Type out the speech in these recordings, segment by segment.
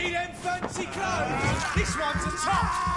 See them fancy clothes? This one's a top.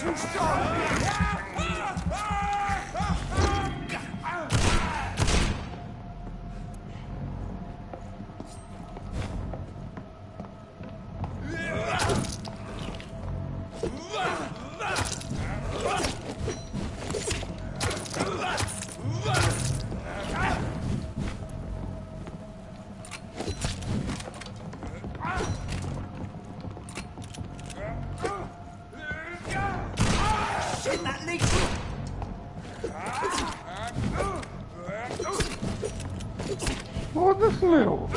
Too strong! Foda-se, meu!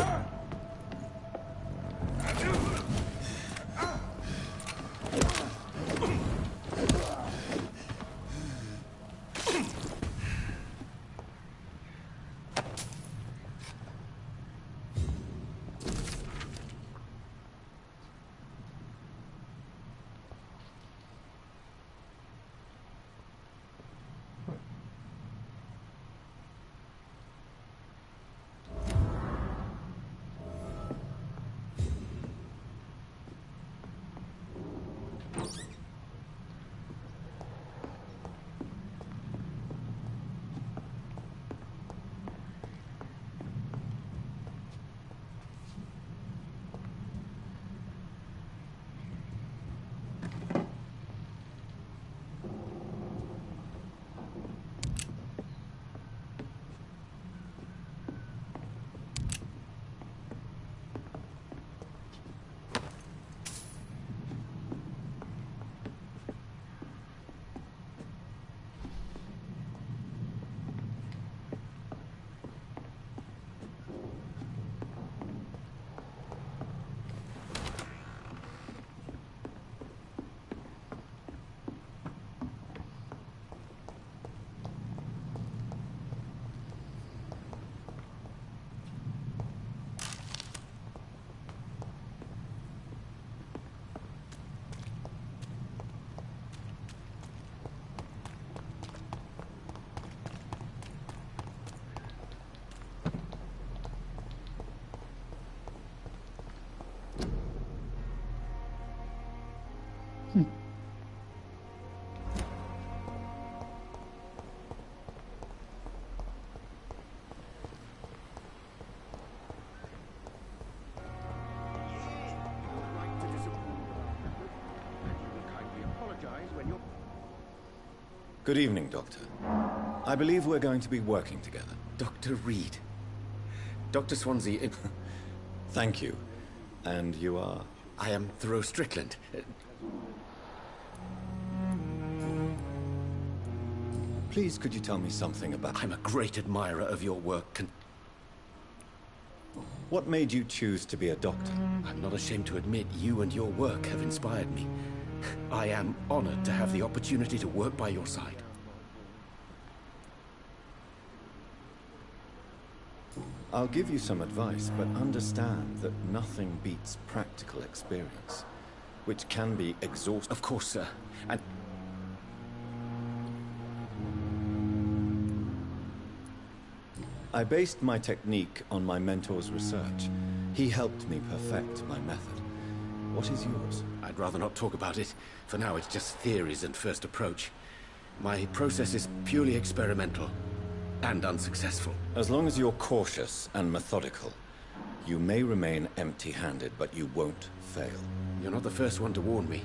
Good evening, Doctor. I believe we're going to be working together. Dr. Reed. Dr. Swansea... Thank you. And you are? I am Thoreau Strickland. Please, could you tell me something about... I'm a great admirer of your work. What made you choose to be a doctor? I'm not ashamed to admit you and your work have inspired me. I am honored to have the opportunity to work by your side. I'll give you some advice, but understand that nothing beats practical experience, which can be exhausting. Of course, sir. And... I based my technique on my mentor's research. He helped me perfect my method. What is yours? I'd rather not talk about it. For now, it's just theories and first approach. My process is purely experimental and unsuccessful. As long as you're cautious and methodical, you may remain empty-handed, but you won't fail. You're not the first one to warn me,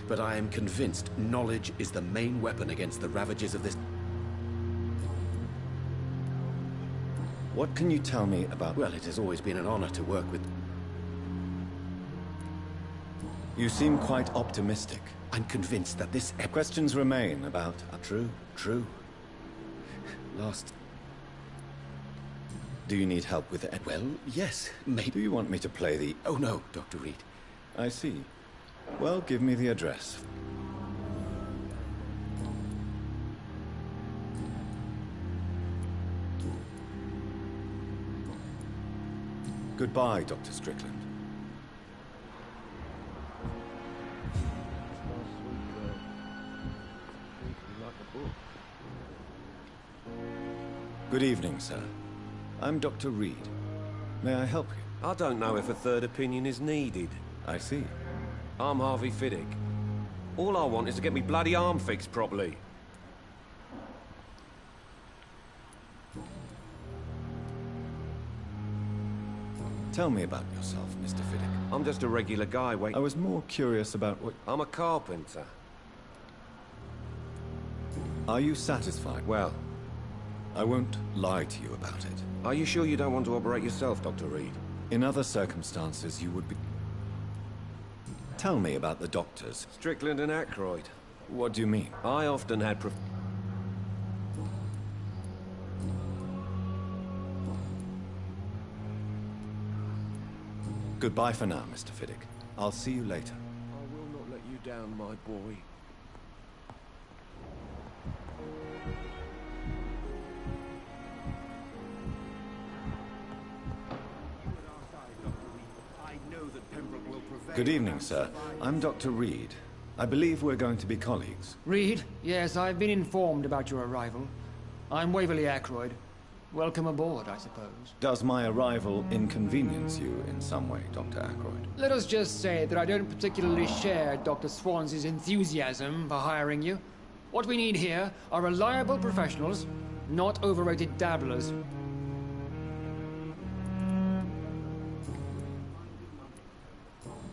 but I am convinced knowledge is the main weapon against the ravages of this... What can you tell me about... Well, it has always been an honor to work with... You seem quite optimistic. I'm convinced that this... Questions remain about... True. Last... Do you need help with it? Well, yes, maybe. Do you want me to play the... Oh no, Dr. Reed. I see. Well, give me the address. Goodbye, Dr. Strickland. Good evening, sir. I'm Dr. Reed. May I help you? I don't know if a third opinion is needed. I see. I'm Harvey Fiddick. All I want is to get me bloody arm fixed properly. Tell me about yourself, Mr. Fiddick. I'm just a regular guy I was more curious about what... I'm a carpenter. Are you satisfied? Well, I won't lie to you about it. are you sure you don't want to operate yourself, Dr. Reed? In other circumstances, you would be... Tell me about the doctors. Strickland and Aykroyd. What do you mean? I often had Goodbye for now, Mr. Fiddick. I'll see you later. I will not let you down, my boy. Good evening, sir. I'm Dr. Reed. I believe we're going to be colleagues. Reed? Yes, I've been informed about your arrival. I'm Waverly Aykroyd. Welcome aboard, I suppose. Does my arrival inconvenience you in some way, Dr. Aykroyd? Let us just say that I don't particularly share Dr. Swansea's enthusiasm for hiring you. What we need here are reliable professionals, not overrated dabblers.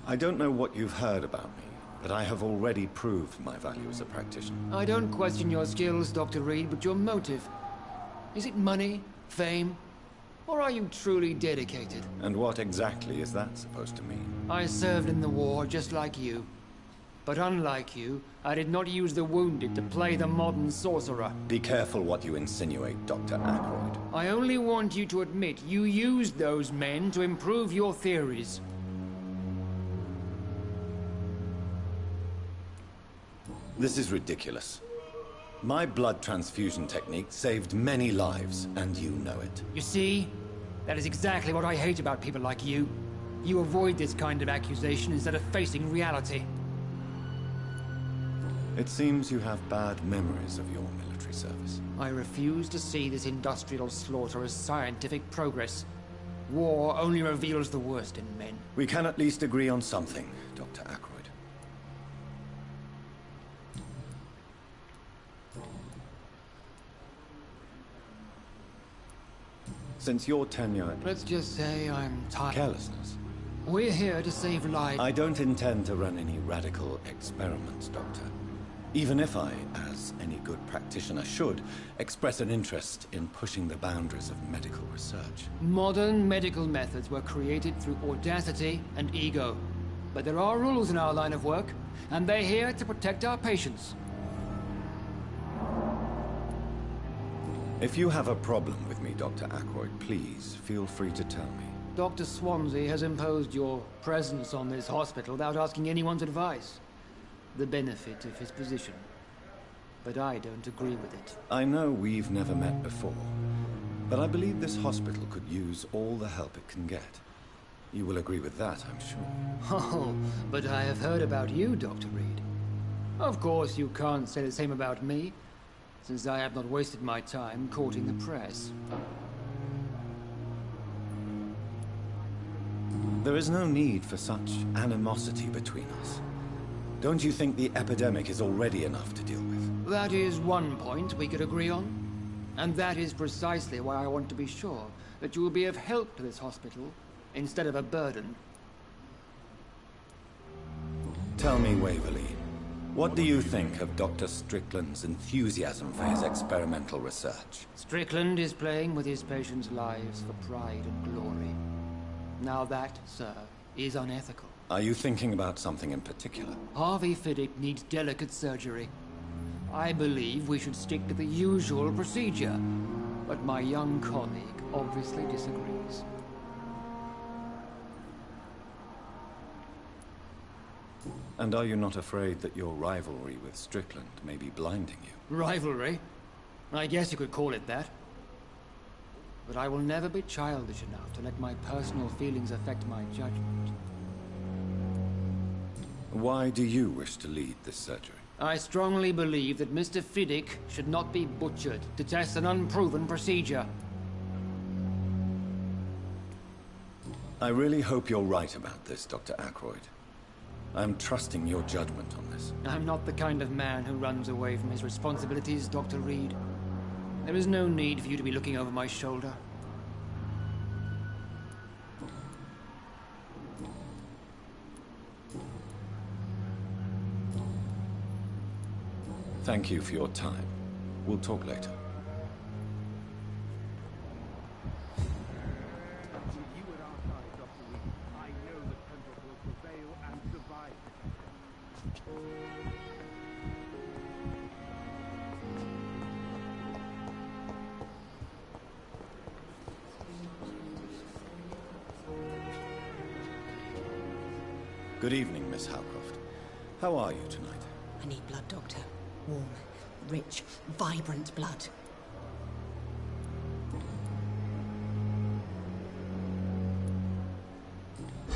I don't know what you've heard about me, but I have already proved my value as a practitioner. I don't question your skills, Dr. Reed, but your motive. Is it money, fame, or are you truly dedicated? And what exactly is that supposed to mean? I served in the war just like you. But unlike you, I did not use the wounded to play the modern sorcerer. Be careful what you insinuate, Dr. Aykroyd. I only want you to admit you used those men to improve your theories. This is ridiculous. My blood transfusion technique saved many lives, and you know it. You see? That is exactly what I hate about people like you. You avoid this kind of accusation instead of facing reality. It seems you have bad memories of your military service. I refuse to see this industrial slaughter as scientific progress. War only reveals the worst in men. We can at least agree on something, Dr. Aykroyd. Since your tenure... Let's just say I'm tired. Carelessness. We're here to save lives. I don't intend to run any radical experiments, Doctor. Even if I, as any good practitioner should, express an interest in pushing the boundaries of medical research. Modern medical methods were created through audacity and ego. But there are rules in our line of work, and they're here to protect our patients. If you have a problem with me, Dr. Ackroyd, please feel free to tell me. Dr. Swansea has imposed your presence on this hospital without asking anyone's advice. The benefit of his position. But I don't agree with it. I know we've never met before, but I believe this hospital could use all the help it can get. You will agree with that, I'm sure. Oh, but I have heard about you, Dr. Reed. Of course, you can't say the same about me, since I have not wasted my time courting the press. There is no need for such animosity between us. Don't you think the epidemic is already enough to deal with? That is one point we could agree on. And that is precisely why I want to be sure that you will be of help to this hospital, instead of a burden. Tell me, Waverly, what do you think of Dr. Strickland's enthusiasm for his experimental research? Strickland is playing with his patients' lives for pride and glory. Now that, sir, is unethical. Are you thinking about something in particular? Harvey Fiddick needs delicate surgery. I believe we should stick to the usual procedure, but my young colleague obviously disagrees. And are you not afraid that your rivalry with Strickland may be blinding you? Rivalry? I guess you could call it that. But I will never be childish enough to let my personal feelings affect my judgment. Why do you wish to lead this surgery? I strongly believe that Mr. Fiddick should not be butchered to test an unproven procedure. I really hope you're right about this, Dr. Ackroyd. I'm trusting your judgment on this. I'm not the kind of man who runs away from his responsibilities, Dr. Reed. There is no need for you to be looking over my shoulder. Thank you for your time. We'll talk later. You at our side, Dr. Reed. I know that Pembroke will prevail and survive. Good evening, Miss Howcroft. How are you tonight? I need blood, Doctor. Warm, rich, vibrant blood.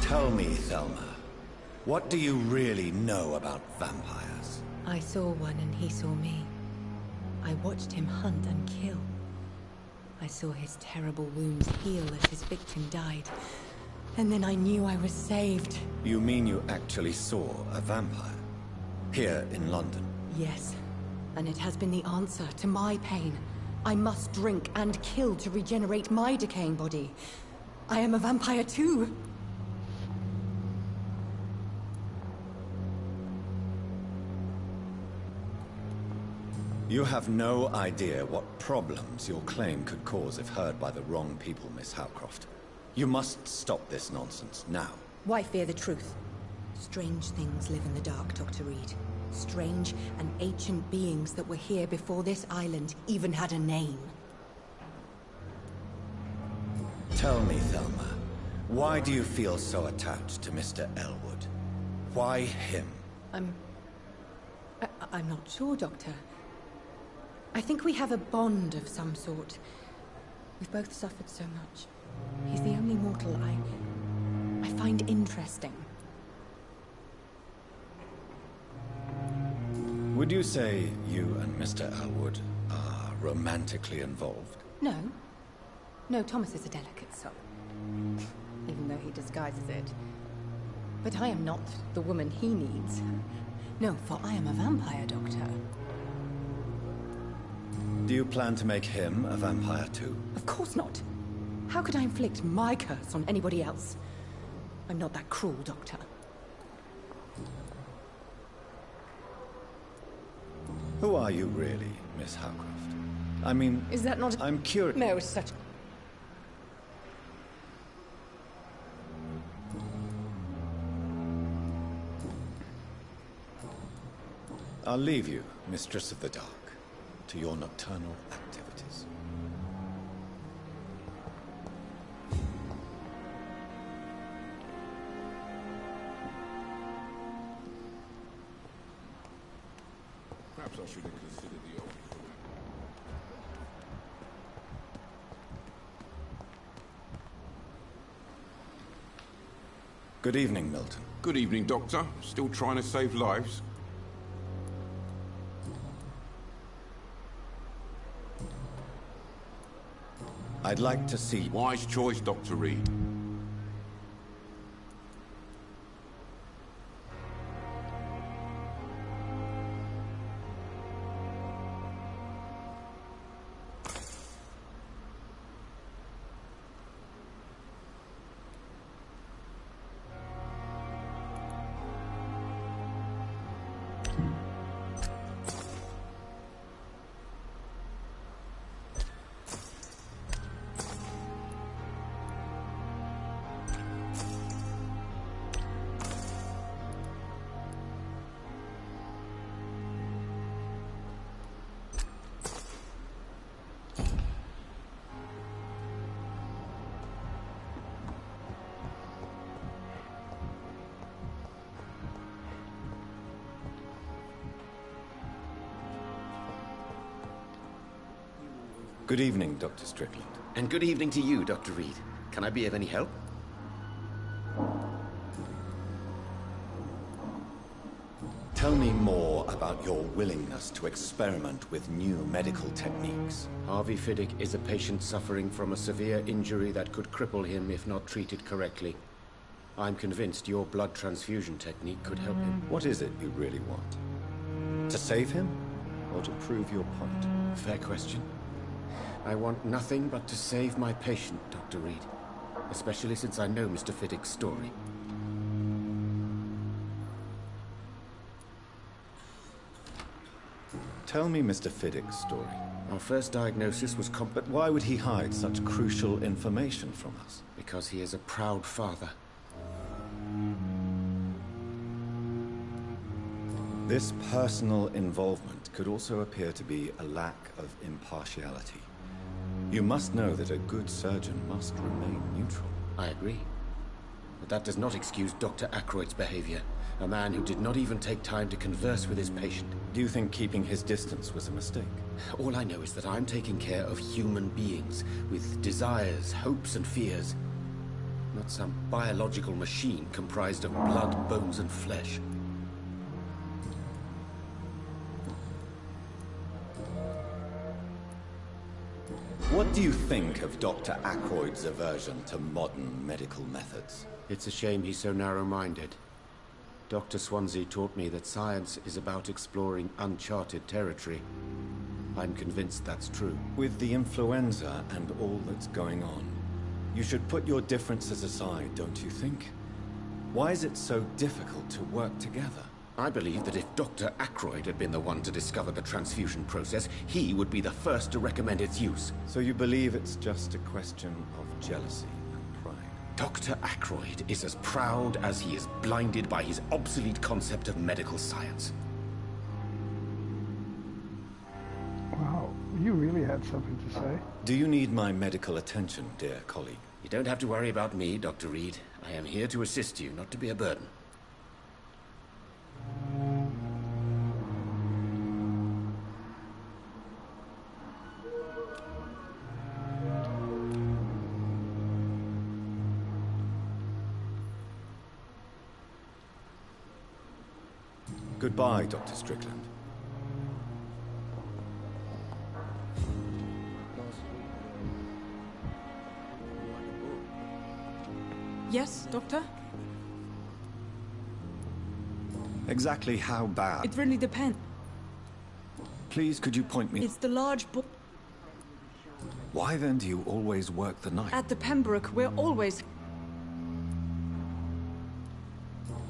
Tell me, Thelma, what do you really know about vampires? I saw one and he saw me. I watched him hunt and kill. I saw his terrible wounds heal as his victim died. And then I knew I was saved. You mean you actually saw a vampire? Here in London? Yes. And it has been the answer to my pain. I must drink and kill to regenerate my decaying body. I am a vampire too. You have no idea what problems your claim could cause if heard by the wrong people, Miss Howcroft. You must stop this nonsense, now. Why fear the truth? Strange things live in the dark, Dr. Reed. Strange and ancient beings that were here before this island even had a name. Tell me, Thelma, why do you feel so attached to Mr. Elwood? Why him? I'm not sure, Doctor. I think we have a bond of some sort. We've both suffered so much. He's the only mortal I find interesting. Would you say you and Mr. Elwood are romantically involved? No. No, Thomas is a delicate soul. Even though he disguises it. But I am not the woman he needs. No, for I am a vampire, Doctor. Do you plan to make him a vampire too? Of course not. How could I inflict my curse on anybody else? I'm not that cruel, Doctor. Who are you really, Miss Howcroft? I mean... Is that not... I'm curious... No, such... I'll leave you, Mistress of the Dark, to your nocturnal activities. Perhaps I should have considered the offer. Good evening, Milton. Good evening, Doctor. Still trying to save lives? I'd like to see... Wise choice, Dr. Reed. Good evening, Dr. Strickland. And good evening to you, Dr. Reed. Can I be of any help? Tell me more about your willingness to experiment with new medical techniques. Harvey Fiddick is a patient suffering from a severe injury that could cripple him if not treated correctly. I'm convinced your blood transfusion technique could help him. What is it you really want? To save him? Or to prove your point? Fair question. I want nothing but to save my patient, Dr. Reed. Especially since I know Mr. Fiddick's story. Tell me Mr. Fiddick's story. Our first diagnosis was But why would he hide such crucial information from us? because he is a proud father. This personal involvement could also appear to be a lack of impartiality. You must know that a good surgeon must remain neutral. I agree. But that does not excuse Dr. Ackroyd's behavior. A man who did not even take time to converse with his patient. Do you think keeping his distance was a mistake? All I know is that I'm taking care of human beings with desires, hopes, and fears. Not some biological machine comprised of blood, bones, and flesh. What do you think of Dr. Ackroyd's aversion to modern medical methods? It's a shame he's so narrow-minded. Dr. Swansea taught me that science is about exploring uncharted territory. I'm convinced that's true. With the influenza and all that's going on, you should put your differences aside, don't you think? Why is it so difficult to work together? I believe that if Dr. Ackroyd had been the one to discover the transfusion process, he would be the first to recommend its use. So you believe it's just a question of jealousy and pride? Dr. Ackroyd is as proud as he is blinded by his obsolete concept of medical science. Wow, you really had something to say. Do you need my medical attention, dear colleague? You don't have to worry about me, Dr. Reed. I am here to assist you, not to be a burden. Goodbye, Dr. Strickland. Yes, Doctor? Exactly how bad? It really depends. Please, could you point me... It's the large book Why then do you always work the night? at the Pembroke. We're always...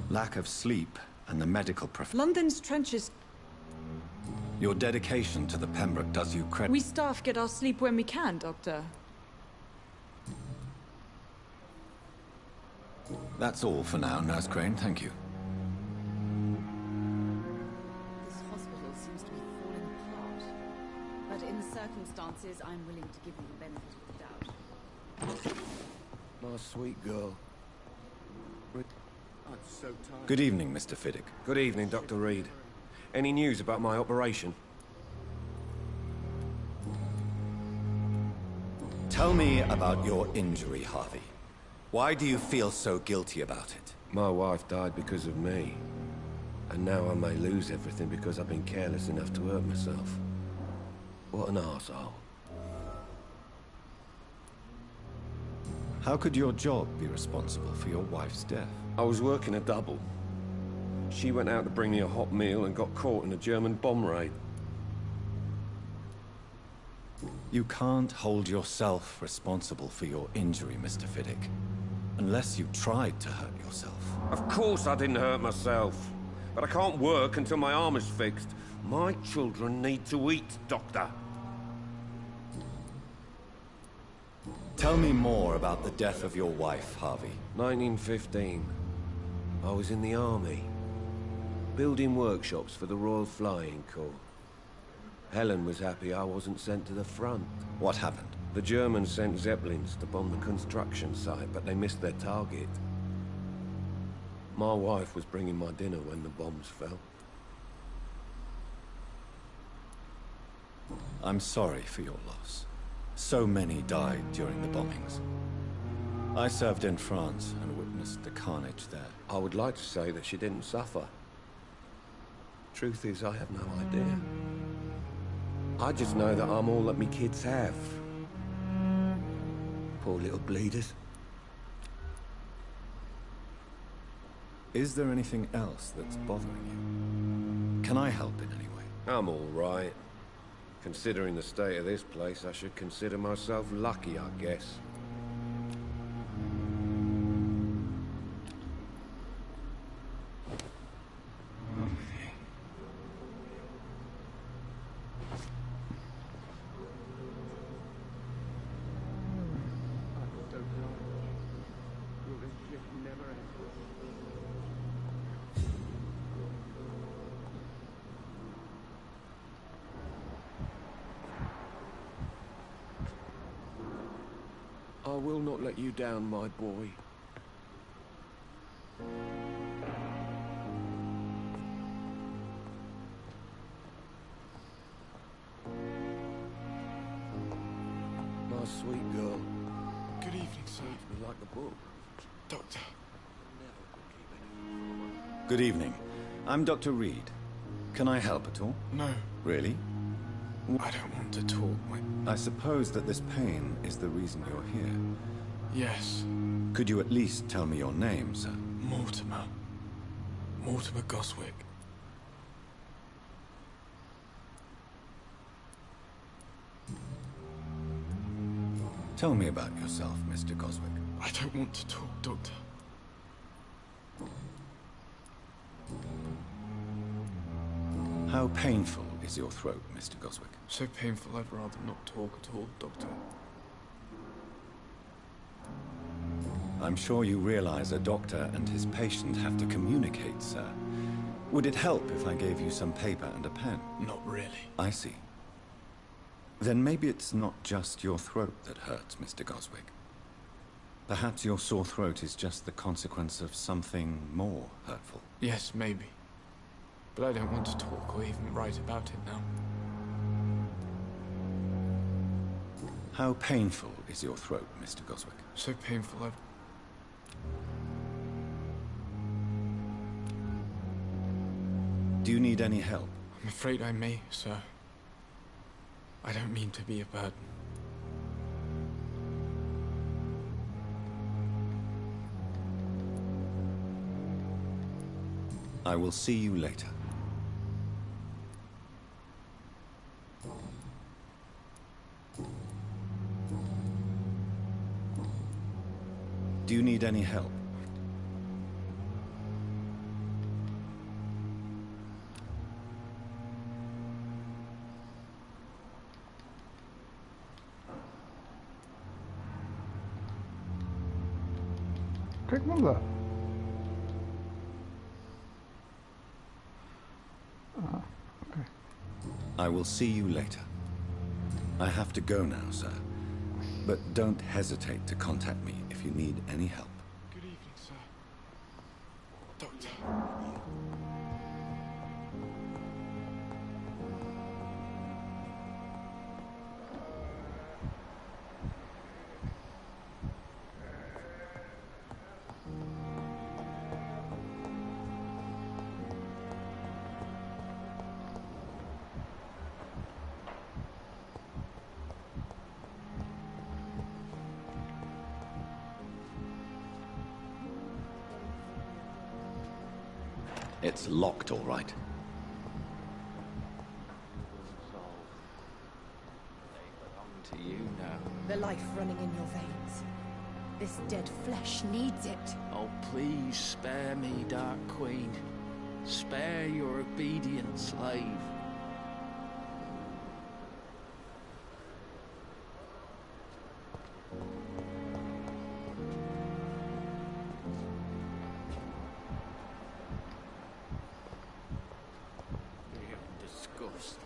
Lack of sleep and the medical London's trenches. Your dedication to the Pembroke does you credit. We staff get our sleep when we can, Doctor. That's all for now, Nurse Crane. Thank you. This hospital seems to be falling apart. But in the circumstances, I'm willing to give you the benefit of the doubt. My sweet girl. I'm so tired. Good evening, Mr. Fiddick. Good evening, Dr. Reed. Any news about my operation? Tell me about your injury, Harvey. Why do you feel so guilty about it? My wife died because of me. And now I may lose everything because I've been careless enough to hurt myself. What an arsehole. How could your job be responsible for your wife's death? I was working a double. She went out to bring me a hot meal and got caught in a German bomb raid. You can't hold yourself responsible for your injury, Mr. Fiddick. Unless you tried to hurt yourself. Of course I didn't hurt myself. But I can't work until my arm is fixed. My children need to eat, Doctor. Tell me more about the death of your wife, Harvey. 1915. I was in the army. Building workshops for the Royal Flying Corps. Helen was happy I wasn't sent to the front. What happened? The Germans sent Zeppelins to bomb the construction site, but they missed their target. My wife was bringing my dinner when the bombs fell. I'm sorry for your loss. So many died during the bombings. I served in France and witnessed the carnage there. I would like to say that she didn't suffer. Truth is, I have no idea. I just know that I'm all that me kids have. Poor little bleeders. Is there anything else that's bothering you? Can I help in any way? I'm all right. Considering the state of this place, I should consider myself lucky, I guess. I'm so tired. Will this shift never end? I will not let you down, my boy. My sweet girl. Good evening, sir. Reads me like a book. Doctor. Good evening. I'm Dr. Reed. Can I help at all? No, Really? I don't want to talk. I suppose that this pain is the reason you're here. Yes, Could you at least tell me your name, sir? Mortimer. Mortimer Goswick. Tell me about yourself, Mr. Goswick. I don't want to talk, Doctor. How painful is your throat, Mr. Goswick? So painful I'd rather not talk at all, Doctor. I'm sure you realize a doctor and his patient have to communicate, sir. Would it help if I gave you some paper and a pen? Not really. I see. Then maybe it's not just your throat that hurts, Mr. Goswick. Perhaps your sore throat is just the consequence of something more hurtful. Yes, maybe. But I don't want to talk or even write about it now. How painful is your throat, Mr. Goswick? So painful I'd... Do you need any help? I'm afraid I may, sir. I don't mean to be a burden. I will see you later. Do you need any help? Kijk maar daar. Okay. I will see you later. I have to go now, sir. But don't hesitate to contact me if you need any help. Good evening, sir. Doctor. It's locked, all right. To you now. The life running in your veins. This dead flesh needs it. Oh, please spare me, Dark Queen. Spare your obedient slave.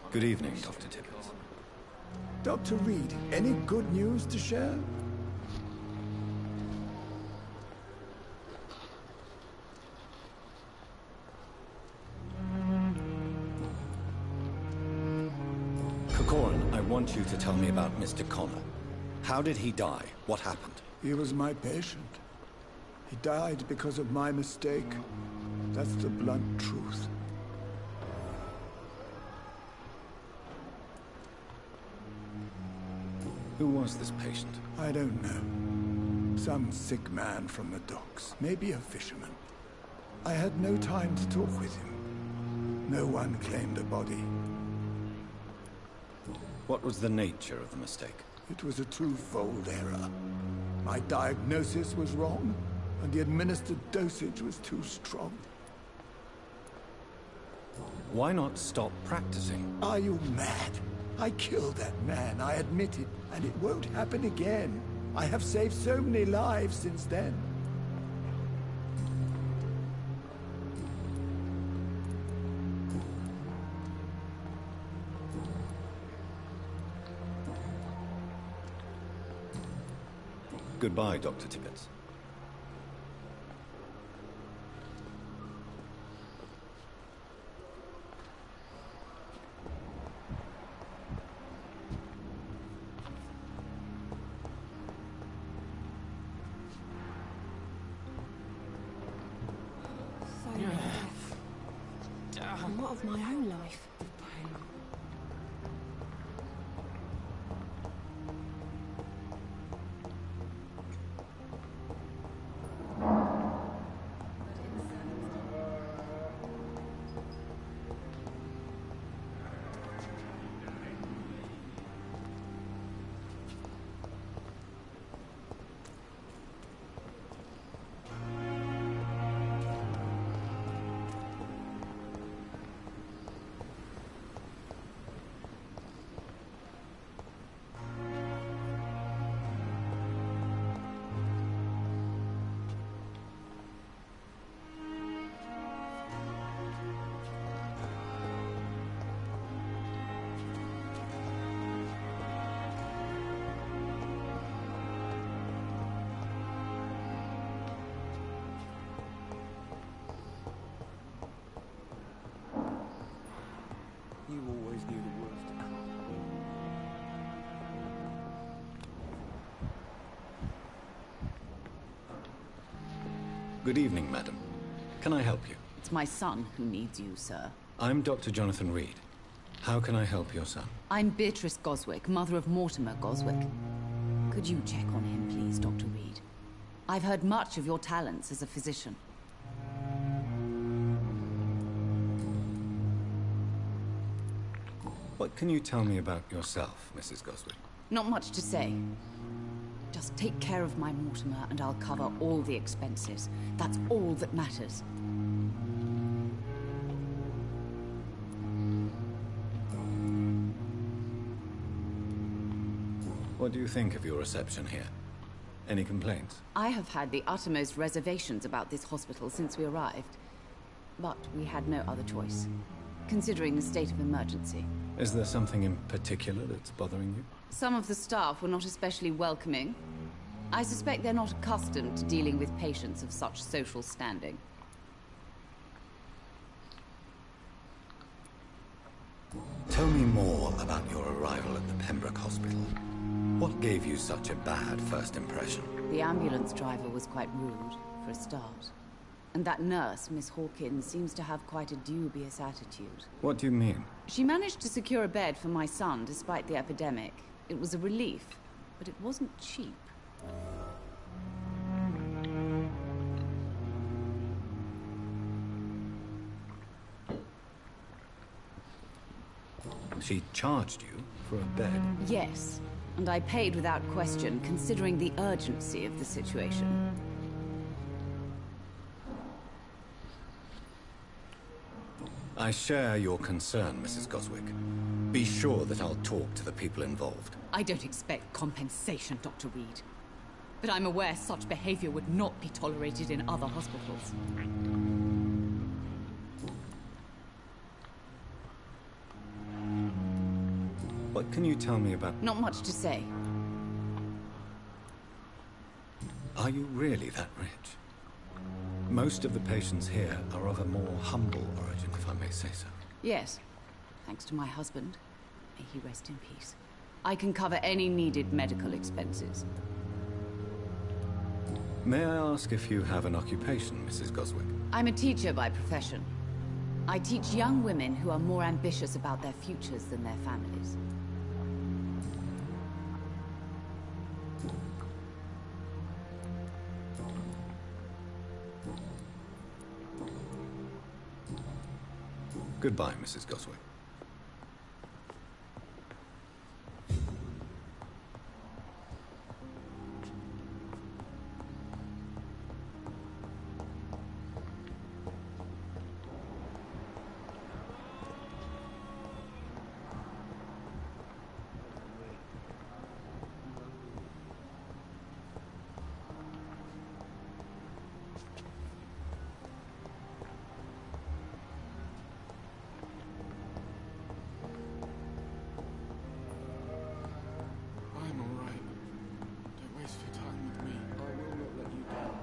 Good evening, Dr. Tibbets. Dr. Reed, any good news to share? Corcoran, I want you to tell me about Mr. Connor. How did he die? What happened? He was my patient. He died because of my mistake. That's the blunt truth. Who was this patient? I don't know. Some sick man from the docks. Maybe a fisherman. I had no time to talk with him. No one claimed a body. What was the nature of the mistake? It was a twofold error. My diagnosis was wrong, and the administered dosage was too strong. Why not stop practicing? Are you mad? I killed that man, I admit it, and it won't happen again. I have saved so many lives since then. Goodbye, Dr. Tibbets. And what of my own life? You always knew the worst to come. Good evening, madam. Can I help you? It's my son who needs you, sir. I'm Dr. Jonathan Reed. How can I help your son? I'm Beatrice Goswick, mother of Mortimer Goswick. Could you check on him, please, Dr. Reed? I've heard much of your talents as a physician. What can you tell me about yourself, Mrs. Goswick? Not much to say. Just take care of my Mortimer and I'll cover all the expenses. That's all that matters. What do you think of your reception here? Any complaints? I have had the uttermost reservations about this hospital since we arrived. But we had no other choice, considering the state of emergency. Is there something in particular that's bothering you? Some of the staff were not especially welcoming. I suspect they're not accustomed to dealing with patients of such social standing. Tell me more about your arrival at the Pembroke Hospital. What gave you such a bad first impression? The ambulance driver was quite rude, for a start. And that nurse, Miss Hawkins, seems to have quite a dubious attitude. What do you mean? She managed to secure a bed for my son despite the epidemic. It was a relief, but it wasn't cheap. She charged you for a bed? Yes, and I paid without question, considering the urgency of the situation. I share your concern, Mrs. Goswick. Be sure that I'll talk to the people involved. I don't expect compensation, Dr. Reed. But I'm aware such behavior would not be tolerated in other hospitals. What can you tell me about... Not much to say. Are you really that rich? Most of the patients here are of a more humble origin, if I may say so. Yes, thanks to my husband. May he rest in peace. I can cover any needed medical expenses. May I ask if you have an occupation, Mrs. Goswick? I'm a teacher by profession. I teach young women who are more ambitious about their futures than their families. Goodbye, Mrs. Goswick. I'm all right. Don't waste your time with me. I will not let you down.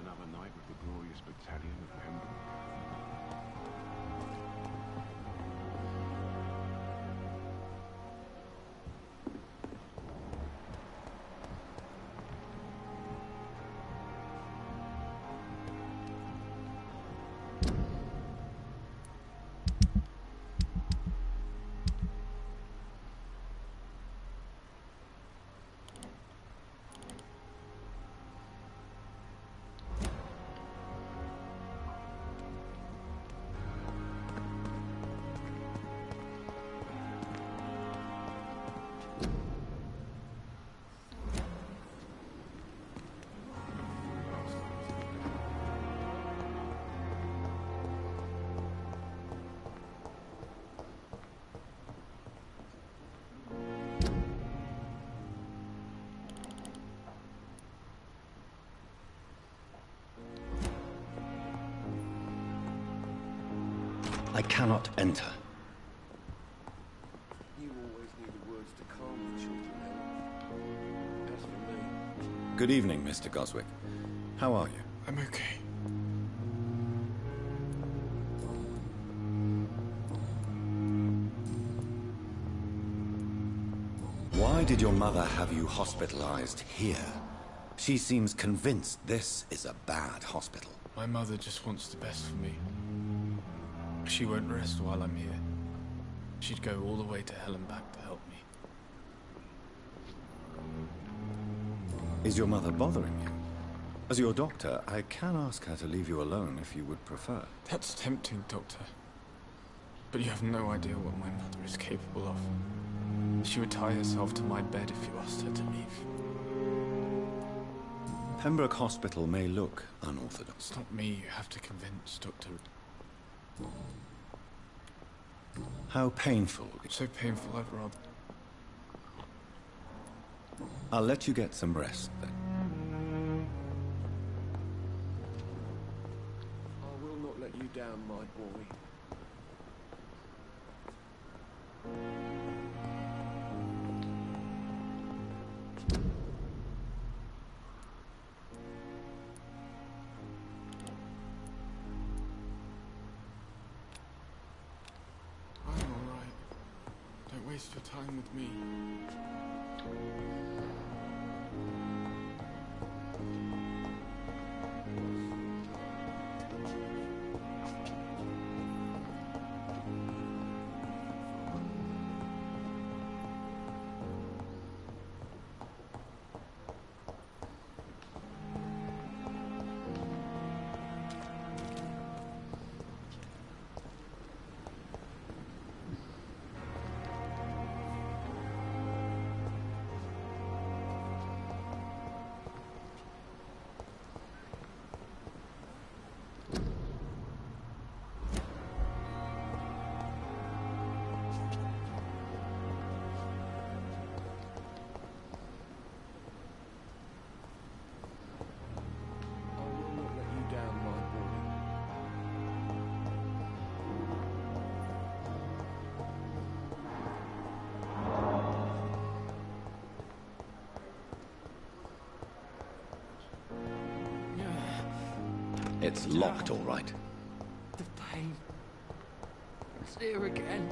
Another night with the glorious battalion of Pembroke. I cannot enter. You always need the words to calm the children, Helen. As for me... Good evening, Mr. Goswick. How are you? I'm okay. Why did your mother have you hospitalized here? She seems convinced this is a bad hospital. My mother just wants the best for me. She won't rest while I'm here. She'd go all the way to hell and back to help me. Is your mother bothering you? As your doctor, I can ask her to leave you alone if you would prefer. That's tempting, Doctor. But you have no idea what my mother is capable of. She would tie herself to my bed if you asked her to leave. Pembroke Hospital may look unorthodox. It's not me you have to convince, Doctor. How painful. So painful, I'd rather... I'll let you get some rest, then. I will not let you down, my boy. I'm alright. Don't waste your time with me. It's locked, all right. The pain. It's here again.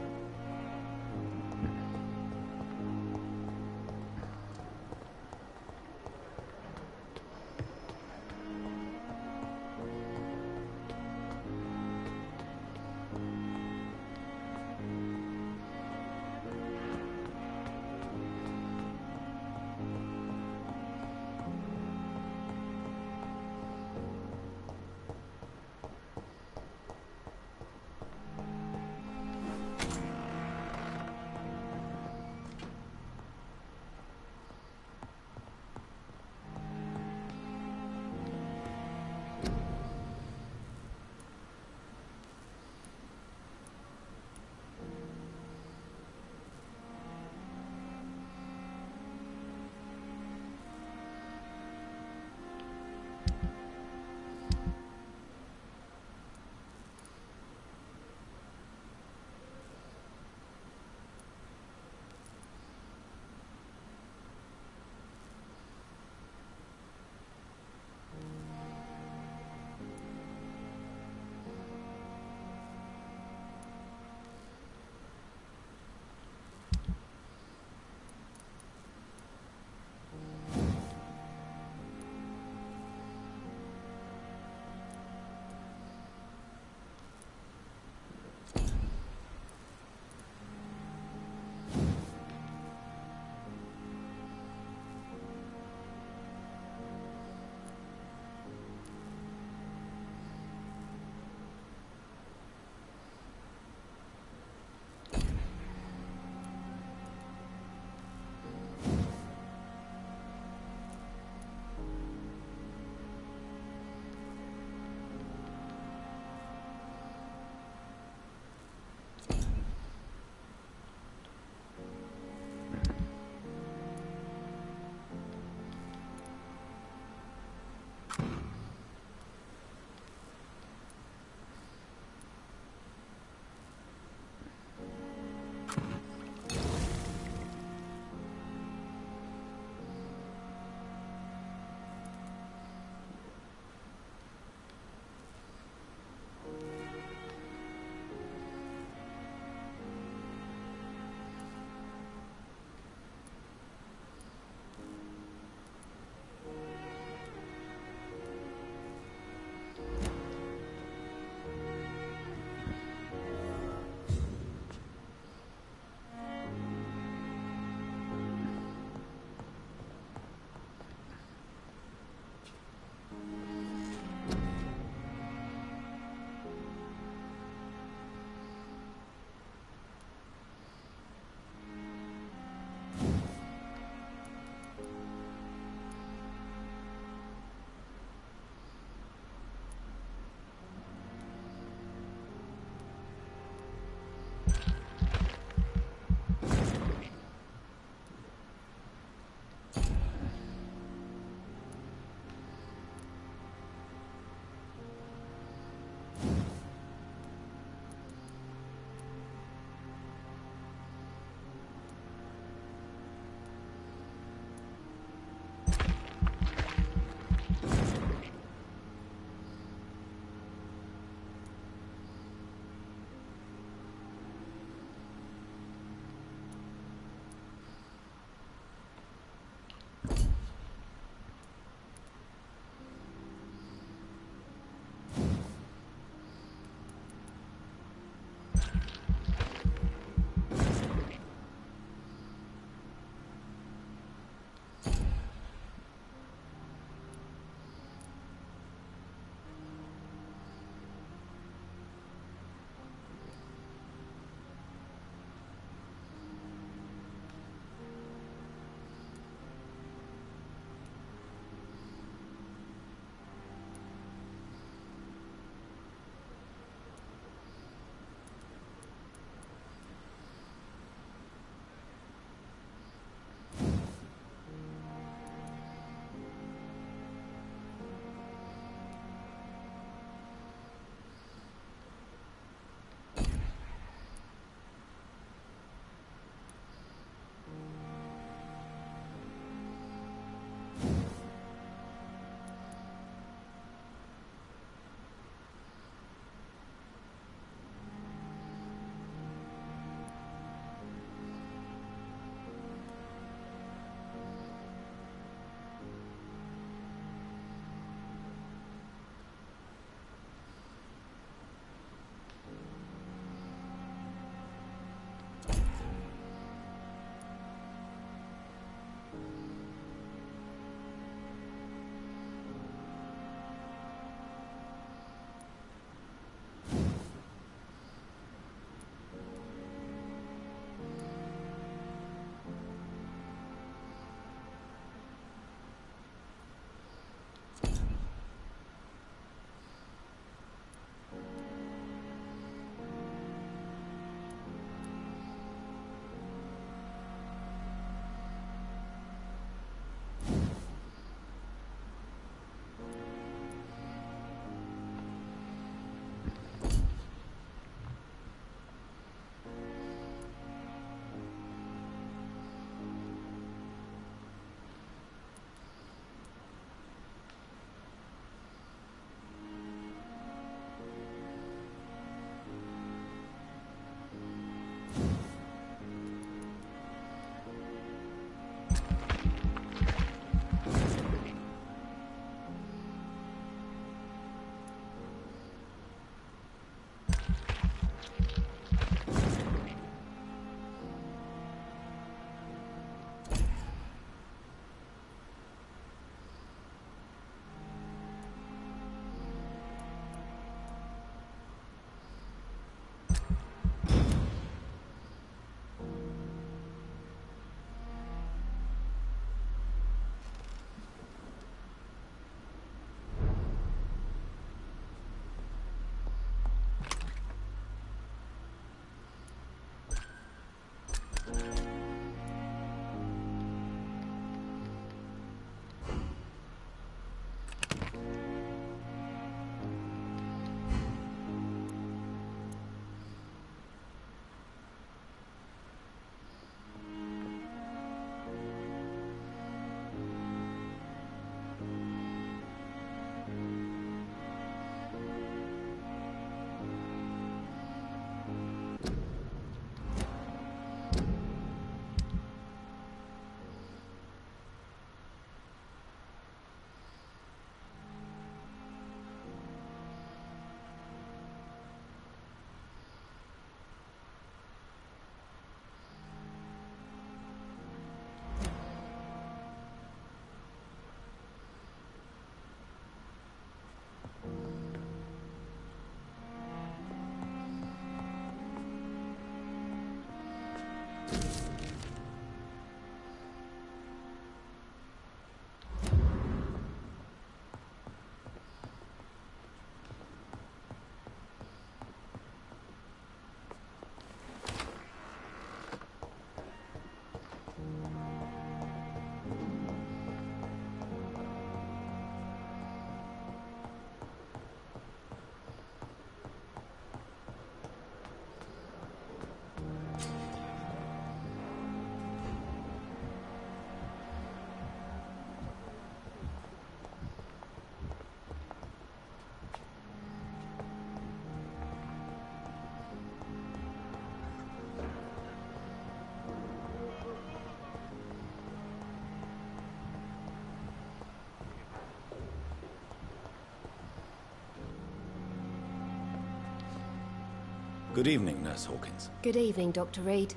Good evening, Nurse Hawkins. Good evening, Dr. Reed.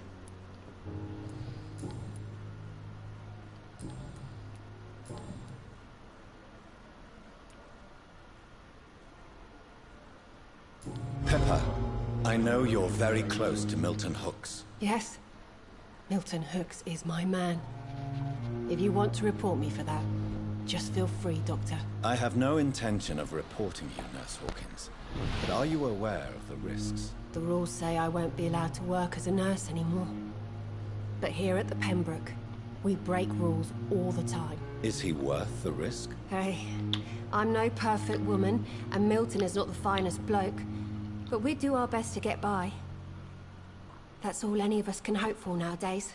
Pepper, I know you're very close to Milton Hooks. Yes? Milton Hooks is my man. If you want to report me for that, just feel free, Doctor. I have no intention of reporting you, Nurse Hawkins. But are you aware of the risks? The rules say I won't be allowed to work as a nurse anymore. But here at the Pembroke, we break rules all the time. Is he worth the risk? Hey, I'm no perfect woman, and Milton is not the finest bloke. But we do our best to get by. That's all any of us can hope for nowadays.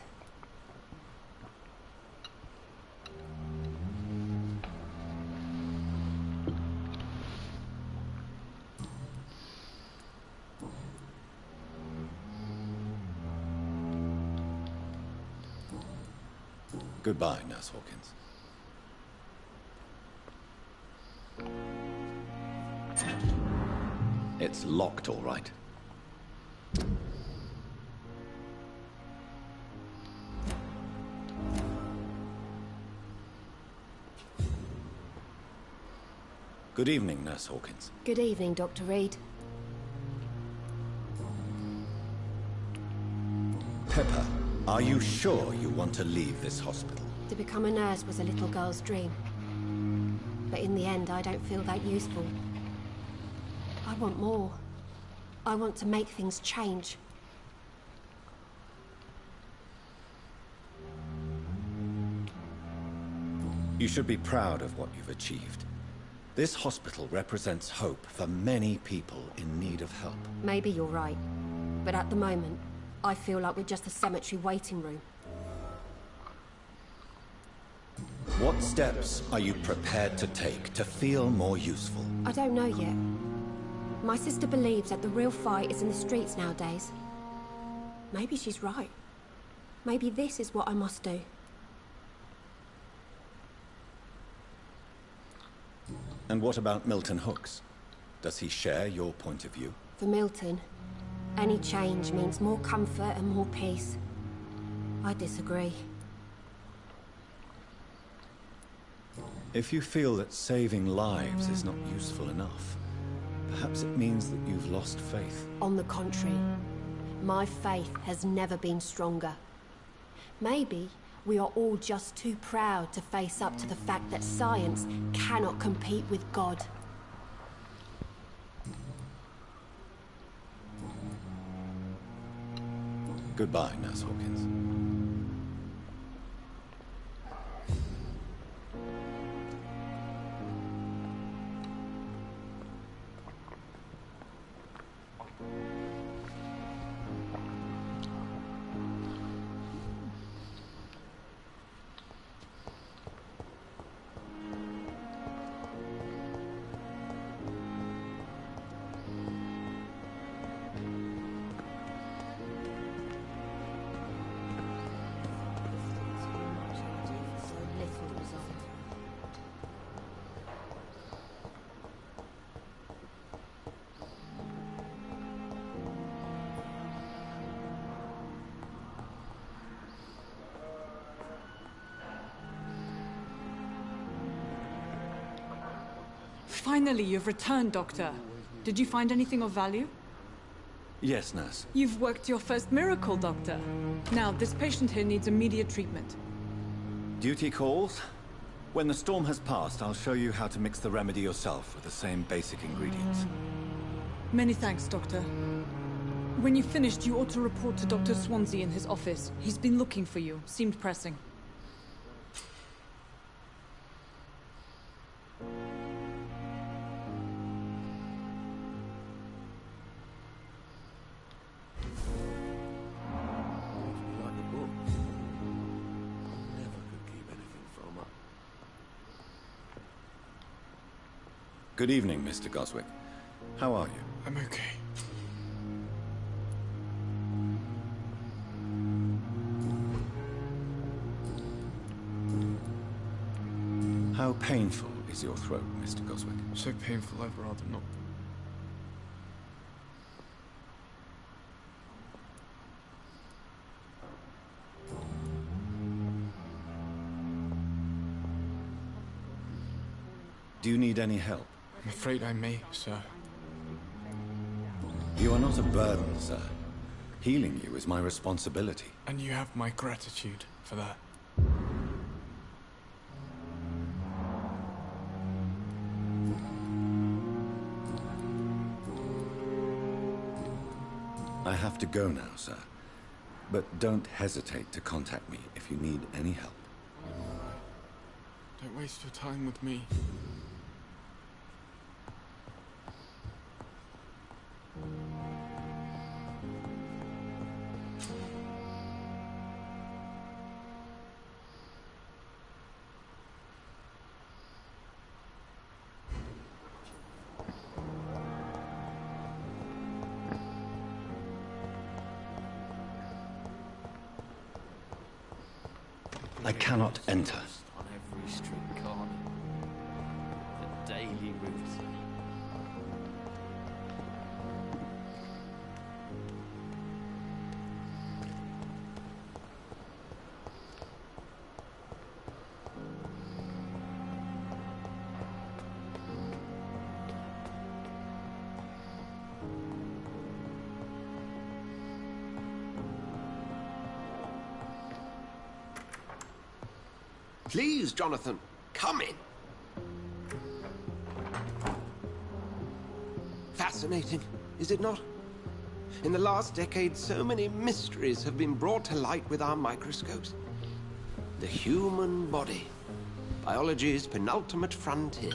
Goodbye, Nurse Hawkins. It's locked, all right. Good evening, Nurse Hawkins. Good evening, Dr. Reed. Pepper, are you sure you want to leave this hospital? To become a nurse was a little girl's dream. But in the end, I don't feel that useful. I want more. I want to make things change. You should be proud of what you've achieved. This hospital represents hope for many people in need of help. Maybe you're right. But at the moment, I feel like we're just a cemetery waiting room. What steps are you prepared to take to feel more useful? I don't know yet. My sister believes that the real fight is in the streets nowadays. Maybe she's right. Maybe this is what I must do. And what about Milton Hooks? Does he share your point of view? For Milton, any change means more comfort and more peace. I disagree. If you feel that saving lives is not useful enough, perhaps it means that you've lost faith. On the contrary, my faith has never been stronger. Maybe we are all just too proud to face up to the fact that science cannot compete with God. Goodbye, Nurse Hawkins. Finally, you've returned, Doctor. Did you find anything of value? Yes, nurse. You've worked your first miracle, Doctor. Now, this patient here needs immediate treatment. Duty calls. When the storm has passed, I'll show you how to mix the remedy yourself with the same basic ingredients. Many thanks, Doctor. When you've finished, you ought to report to Dr. Swansea in his office. He's been looking for you. Seemed pressing. Good evening, Mr. Goswick. How are you? I'm okay. How painful is your throat, Mr. Goswick? So painful, I'd rather not. Do you need any help? I'm afraid I may, sir. You are not a burden, sir. Healing you is my responsibility. And you have my gratitude for that. I have to go now, sir. But don't hesitate to contact me if you need any help. Don't waste your time with me. I cannot enter. On every street corner. The daily route. Please, Jonathan, come in. Fascinating, is it not? In the last decade, so many mysteries have been brought to light with our microscopes. The human body, biology's penultimate frontier.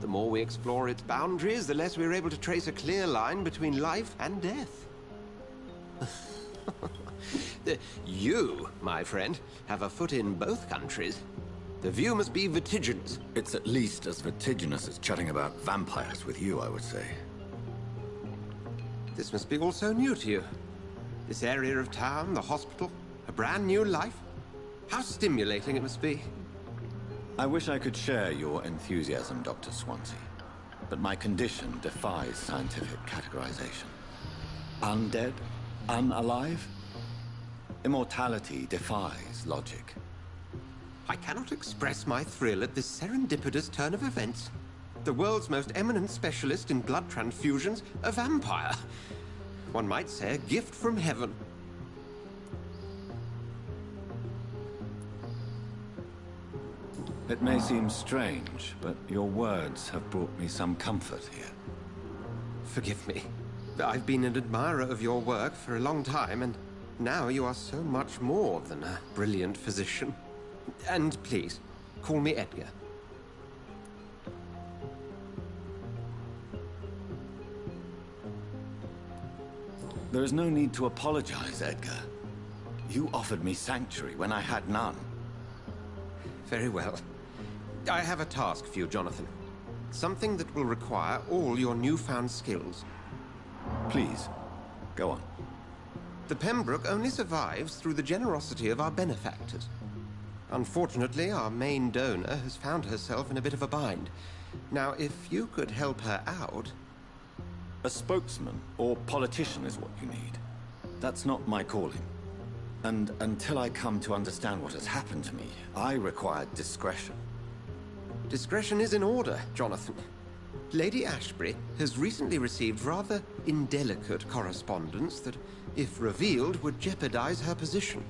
The more we explore its boundaries, the less we're able to trace a clear line between life and death. You, my friend, have a foot in both countries. The view must be vertiginous. It's at least as vertiginous as chatting about vampires with you, I would say. This must be all so new to you. This area of town, the hospital, a brand new life. How stimulating it must be. I wish I could share your enthusiasm, Dr. Swansea. But my condition defies scientific categorization. Undead? Unalive? Immortality defies logic. I cannot express my thrill at this serendipitous turn of events. The world's most eminent specialist in blood transfusions, a vampire. One might say a gift from heaven. It may seem strange, but your words have brought me some comfort here. Forgive me. I've been an admirer of your work for a long time, and now you are so much more than a brilliant physician. And please, call me Edgar. There is no need to apologize, Edgar. You offered me sanctuary when I had none. Very well. I have a task for you, Jonathan. Something that will require all your newfound skills. Please, go on. The Pembroke only survives through the generosity of our benefactors. Unfortunately, our main donor has found herself in a bit of a bind. Now, if you could help her out... A spokesman or politician is what you need. That's not my calling. And until I come to understand what has happened to me, I require discretion. Discretion is in order, Jonathan. Lady Ashbury has recently received rather indelicate correspondence that, if revealed, would jeopardize her position.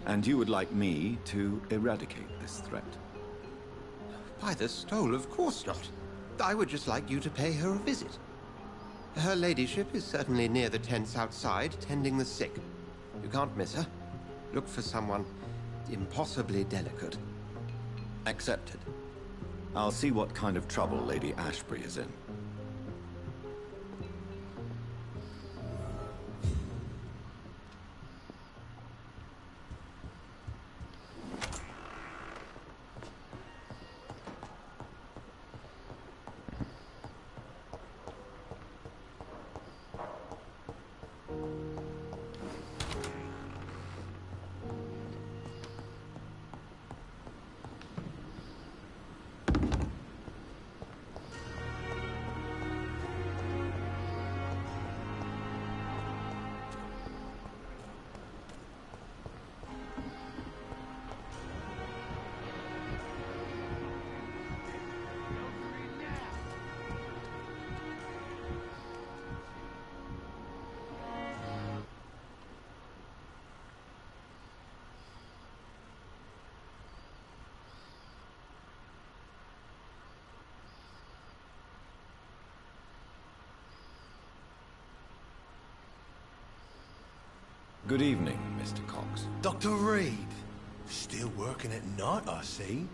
And you would like me to eradicate this threat? By the stole, of course not. I would just like you to pay her a visit. Her ladyship is certainly near the tents outside, tending the sick. You can't miss her. Look for someone impossibly delicate. Accepted. I'll see what kind of trouble Lady Ashbury is in. Good evening, Mr. Cox. Dr. Reed. Still working at night, I see.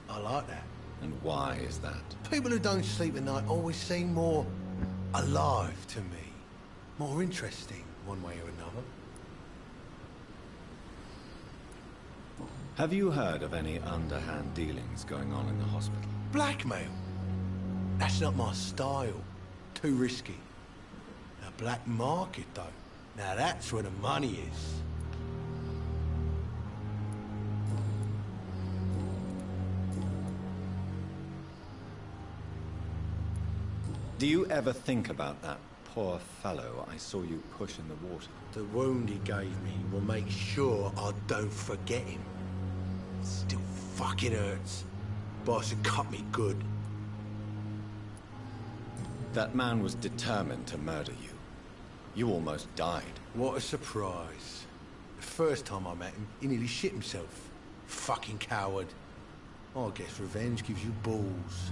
I like that. And why is that? People who don't sleep at night always seem more alive to me. More interesting, one way or another. Have you heard of any underhand dealings going on in the hospital? Blackmail? That's not my style. Too risky. A black market, though. Now that's where the money is. Do you ever think about that poor fellow I saw you push in the water? The wound he gave me will make sure I don't forget him. It still fucking hurts. Boss had cut me good. That man was determined to murder you. You almost died. What a surprise. The first time I met him, he nearly shit himself. Fucking coward. I guess revenge gives you balls.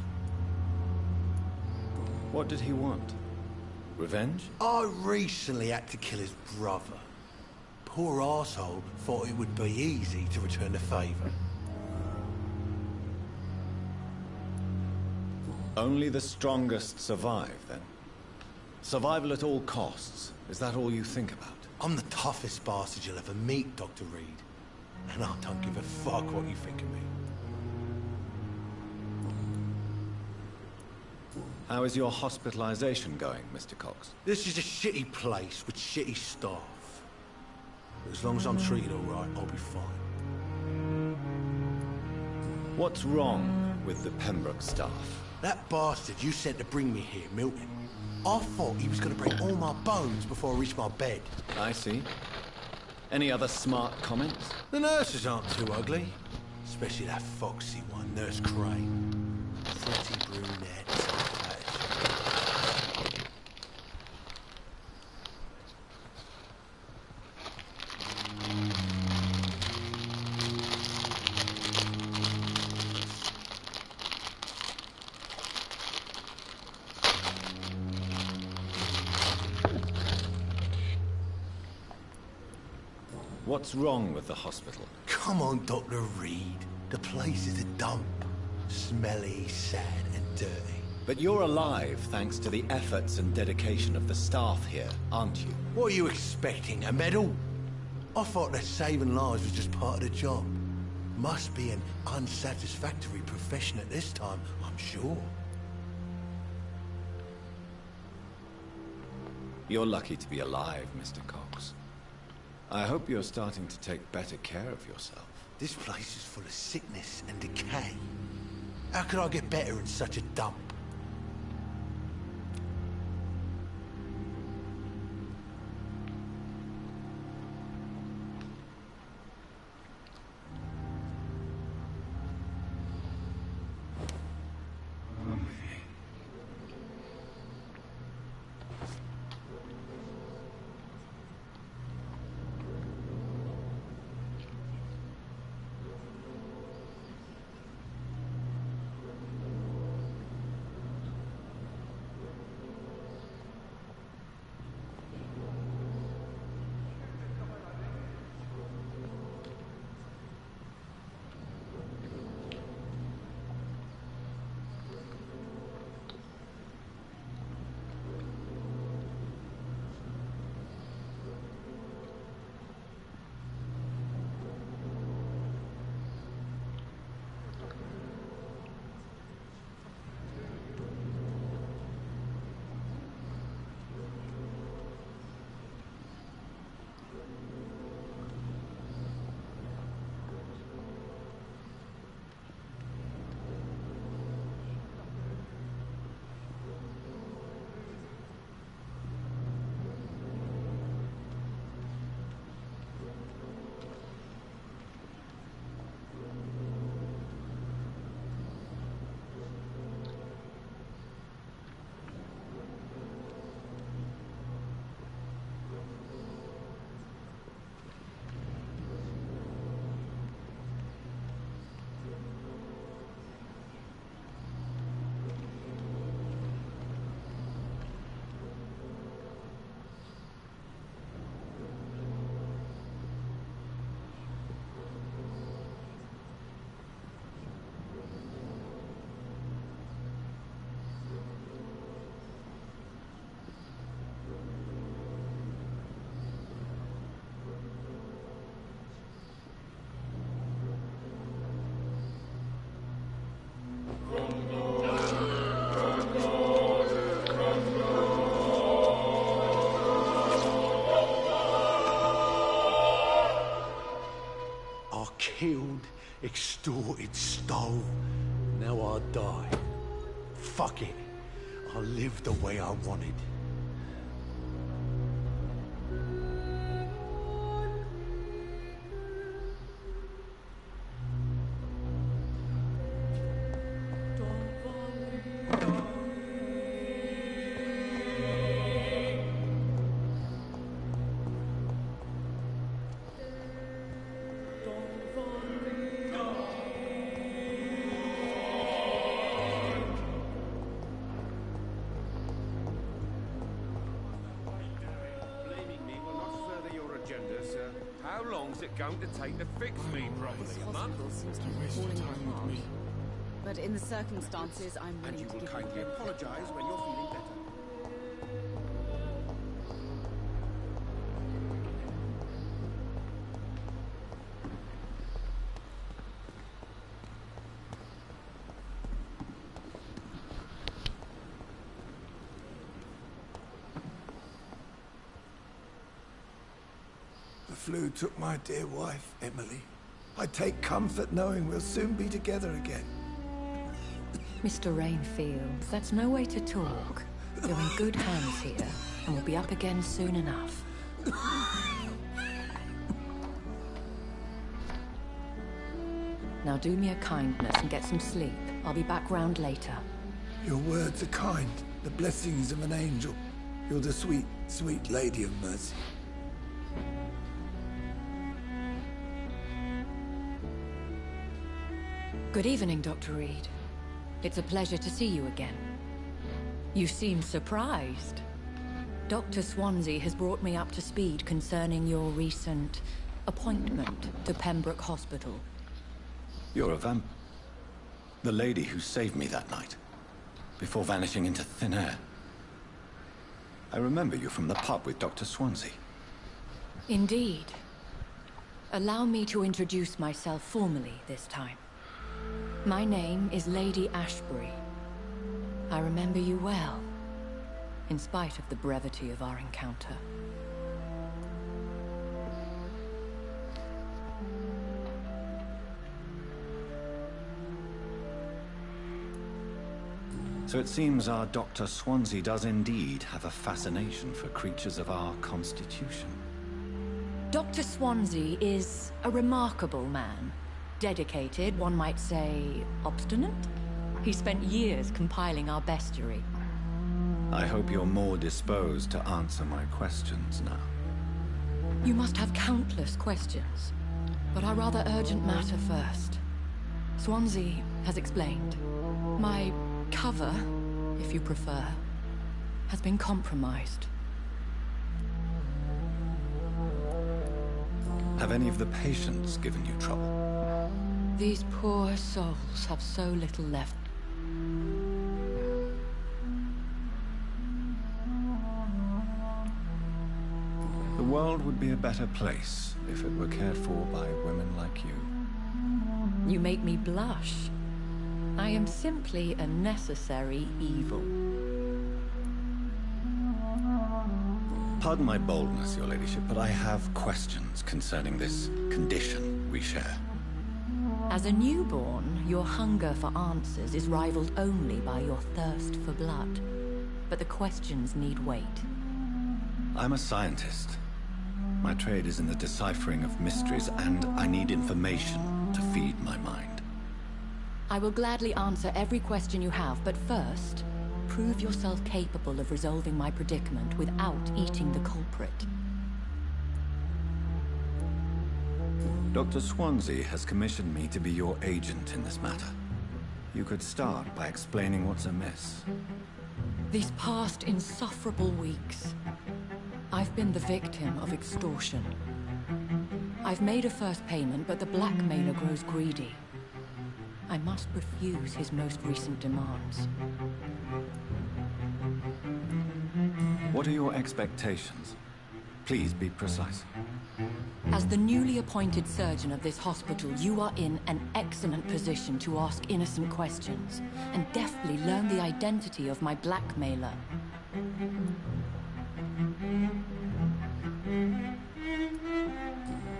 What did he want? Revenge? I recently had to kill his brother. Poor arsehole thought it would be easy to return the favour. Only the strongest survive, then? Survival at all costs. Is that all you think about? I'm the toughest bastard you'll ever meet, Dr. Reed. And I don't give a fuck what you think of me. How is your hospitalization going, Mr. Cox? This is a shitty place with shitty staff. But as long as I'm treated all right, I'll be fine. What's wrong with the Pembroke staff? That bastard you sent to bring me here, Milton. I thought he was going to break all my bones before I reached my bed. I see. Any other smart comments? The nurses aren't too ugly. Especially that foxy one, Nurse Crane. Pretty brunette. What's wrong with the hospital? Come on, Dr. Reed. The place is a dump. Smelly, sad, and dirty. But you're alive thanks to the efforts and dedication of the staff here, aren't you? What are you expecting, a medal? I thought that saving lives was just part of the job. Must be an unsatisfactory profession at this time, I'm sure. You're lucky to be alive, Mr. Cox. I hope you're starting to take better care of yourself. This place is full of sickness and decay. How could I get better in such a dump? extorted, stole. Now I die. Fuck it. I lived the way I wanted. How long's it going to take to fix me properly? This A month? hospital seems to be falling apart. But in the circumstances, I'm willing And you to will give kindly you... apologize when you're feeling better. The flu took my dear wife, Emily. I take comfort knowing we'll soon be together again. Mr. Rainfield, that's no way to talk. You're in good hands here, and we'll be up again soon enough. Now do me a kindness and get some sleep. I'll be back round later. Your words are kind, the blessings of an angel. You're the sweet, sweet Lady of Mercy. Good evening, Dr. Reed. It's a pleasure to see you again. You seem surprised. Dr. Swansea has brought me up to speed concerning your recent appointment to Pembroke Hospital. You're a vamp. The lady who saved me that night, before vanishing into thin air. I remember you from the pub with Dr. Swansea. Indeed. Allow me to introduce myself formally this time. My name is Lady Ashbury. I remember you well, in spite of the brevity of our encounter. So it seems our Dr. Swansea does indeed have a fascination for creatures of our constitution. Dr. Swansea is a remarkable man. Dedicated, one might say, obstinate? He spent years compiling our bestiary. I hope you're more disposed to answer my questions now. You must have countless questions, but our rather urgent matter first. Swansea has explained. My cover, if you prefer, has been compromised. Have any of the patients given you trouble? These poor souls have so little left. The world would be a better place if it were cared for by women like you. You make me blush. I am simply a necessary evil. Pardon my boldness, your ladyship, but I have questions concerning this condition we share. As a newborn, your hunger for answers is rivaled only by your thirst for blood. But the questions need wait. I'm a scientist. My trade is in the deciphering of mysteries, and I need information to feed my mind. I will gladly answer every question you have, but first, prove yourself capable of resolving my predicament without eating the culprit. Dr. Swansea has commissioned me to be your agent in this matter. You could start by explaining what's amiss. These past insufferable weeks, I've been the victim of extortion. I've made a first payment, but the blackmailer grows greedy. I must refuse his most recent demands. What are your expectations? Please be precise. As the newly appointed surgeon of this hospital, you are in an excellent position to ask innocent questions and deftly learn the identity of my blackmailer.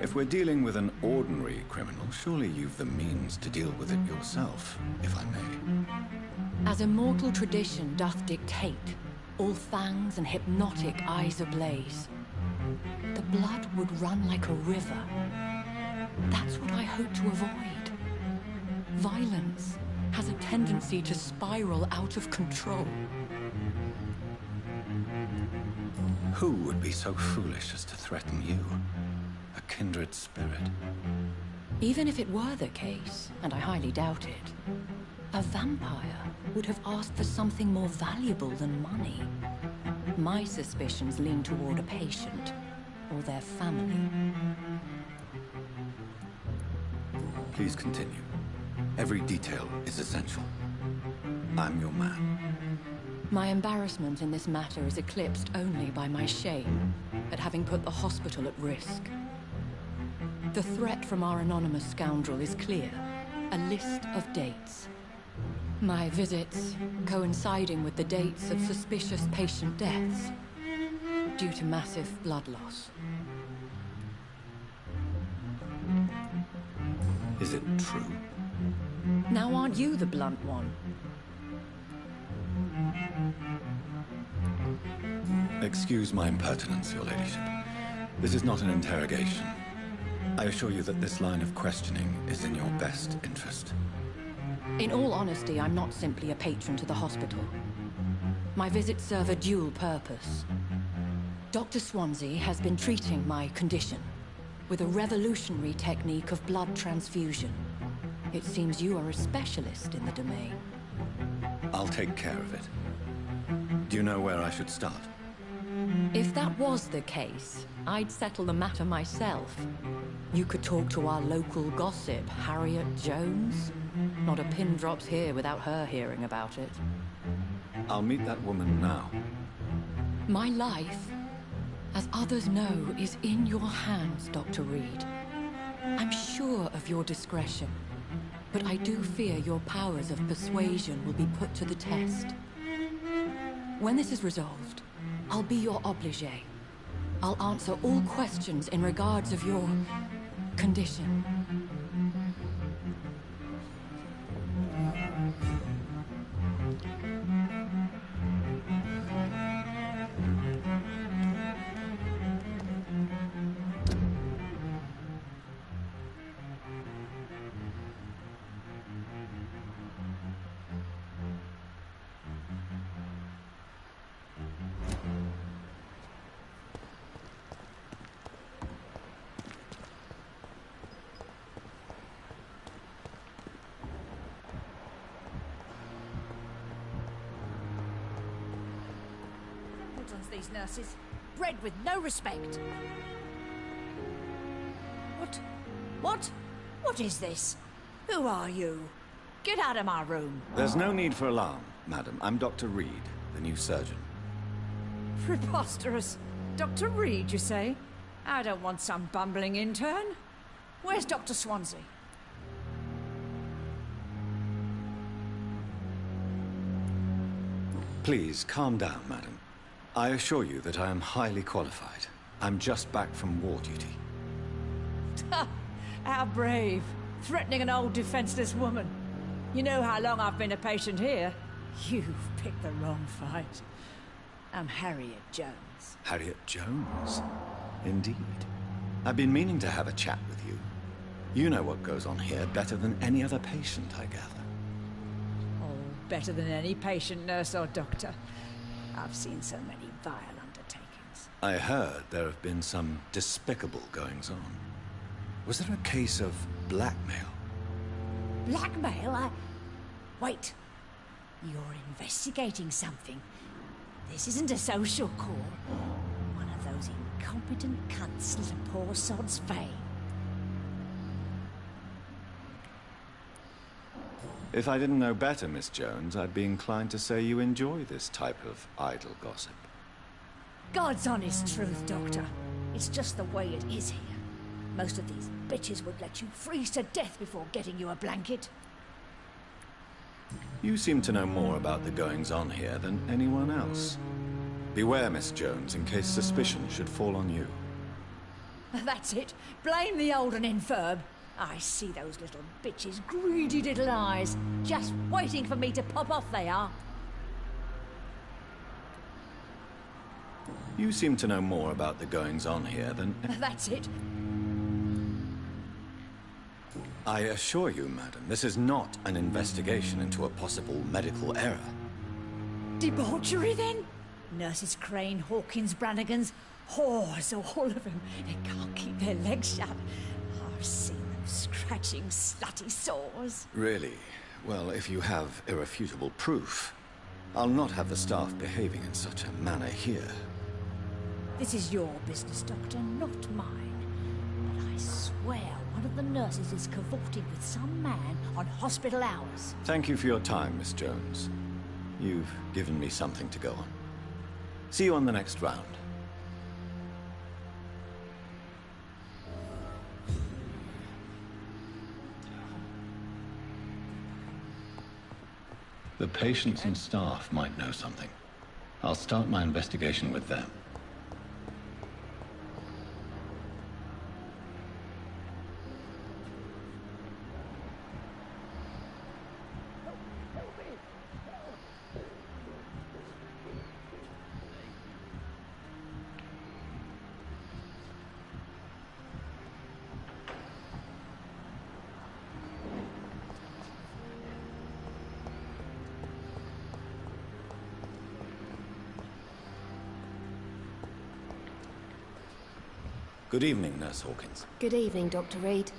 If If we're dealing with an ordinary criminal, surely you've the means to deal with it yourself, if I may. As immortal tradition doth dictate, all fangs and hypnotic eyes ablaze, the blood would run like a river. That's what I hope to avoid. Violence has a tendency to spiral out of control. Who would be so foolish as to threaten you? A kindred spirit. Even if it were the case, and I highly doubt it, a vampire would have asked for something more valuable than money. My suspicions lean toward a patient, or their family. Please continue. Every detail is essential. I'm your man. My embarrassment in this matter is eclipsed only by my shame at having put the hospital at risk. The threat from our anonymous scoundrel is clear. A list of dates. My visits coinciding with the dates of suspicious patient deaths due to massive blood loss. Is it true? Now aren't you the blunt one? Excuse my impertinence, your ladyship. This is not an interrogation. I assure you that this line of questioning is in your best interest. In all honesty, I'm not simply a patron to the hospital. My visits serve a dual purpose. Dr. Swansea has been treating my condition with a revolutionary technique of blood transfusion. It seems you are a specialist in the domain. I'll take care of it. Do you know where I should start? If that was the case, I'd settle the matter myself. You could talk to our local gossip, Harriet Jones. Not a pin drops here without her hearing about it. I'll meet that woman now. My life, as others know, is in your hands, Dr. Reed. I'm sure of your discretion, but I do fear your powers of persuasion will be put to the test. When this is resolved, I'll be your obligé. I'll answer all questions in regards of your condition. These nurses, bred with no respect. What is this? Who are you? Get out of my room. There's no need for alarm, madam. I'm Dr. Reed, the new surgeon. Preposterous. Dr. Reed, you say? I don't want some bumbling intern. Where's Dr. Swansea? Please, calm down, madam. I assure you that I am highly qualified. I'm just back from war duty. How brave. Threatening an old defenseless woman. You know how long I've been a patient here. You've picked the wrong fight. I'm Harriet Jones. Harriet Jones? Indeed. I've been meaning to have a chat with you. You know what goes on here better than any other patient, I gather. Oh, better than any patient, nurse or doctor. I've seen so many vile undertakings. I heard there have been some despicable goings-on. Was there a case of blackmail? Blackmail? Wait. You're investigating something. This isn't a social call. One of those incompetent cunts is a poor sod's fame. If I didn't know better, Miss Jones, I'd be inclined to say you enjoy this type of idle gossip. God's honest truth, Doctor. It's just the way it is here. Most of these bitches would let you freeze to death before getting you a blanket. You seem to know more about the goings-on here than anyone else. Beware, Miss Jones, in case suspicion should fall on you. That's it. Blame the old and infirm. I see those little bitches' greedy little eyes. Just waiting for me to pop off, they are. You seem to know more about the goings-on here than... That's it. I assure you, madam, this is not an investigation into a possible medical error. Debauchery, then? Nurses Crane, Hawkins, Brannigans, whores, all of them. They can't keep their legs shut. I've seen them scratching slutty sores. Really? Well, if you have irrefutable proof, I'll not have the staff behaving in such a manner here. This is your business, Doctor, not mine. But I swear one of the nurses is cavorting with some man on hospital hours. Thank you for your time, Miss Jones. You've given me something to go on. See you on the next round. The patients and staff might know something. I'll start my investigation with them. Good evening, Nurse Hawkins. Good evening, Dr. Reed.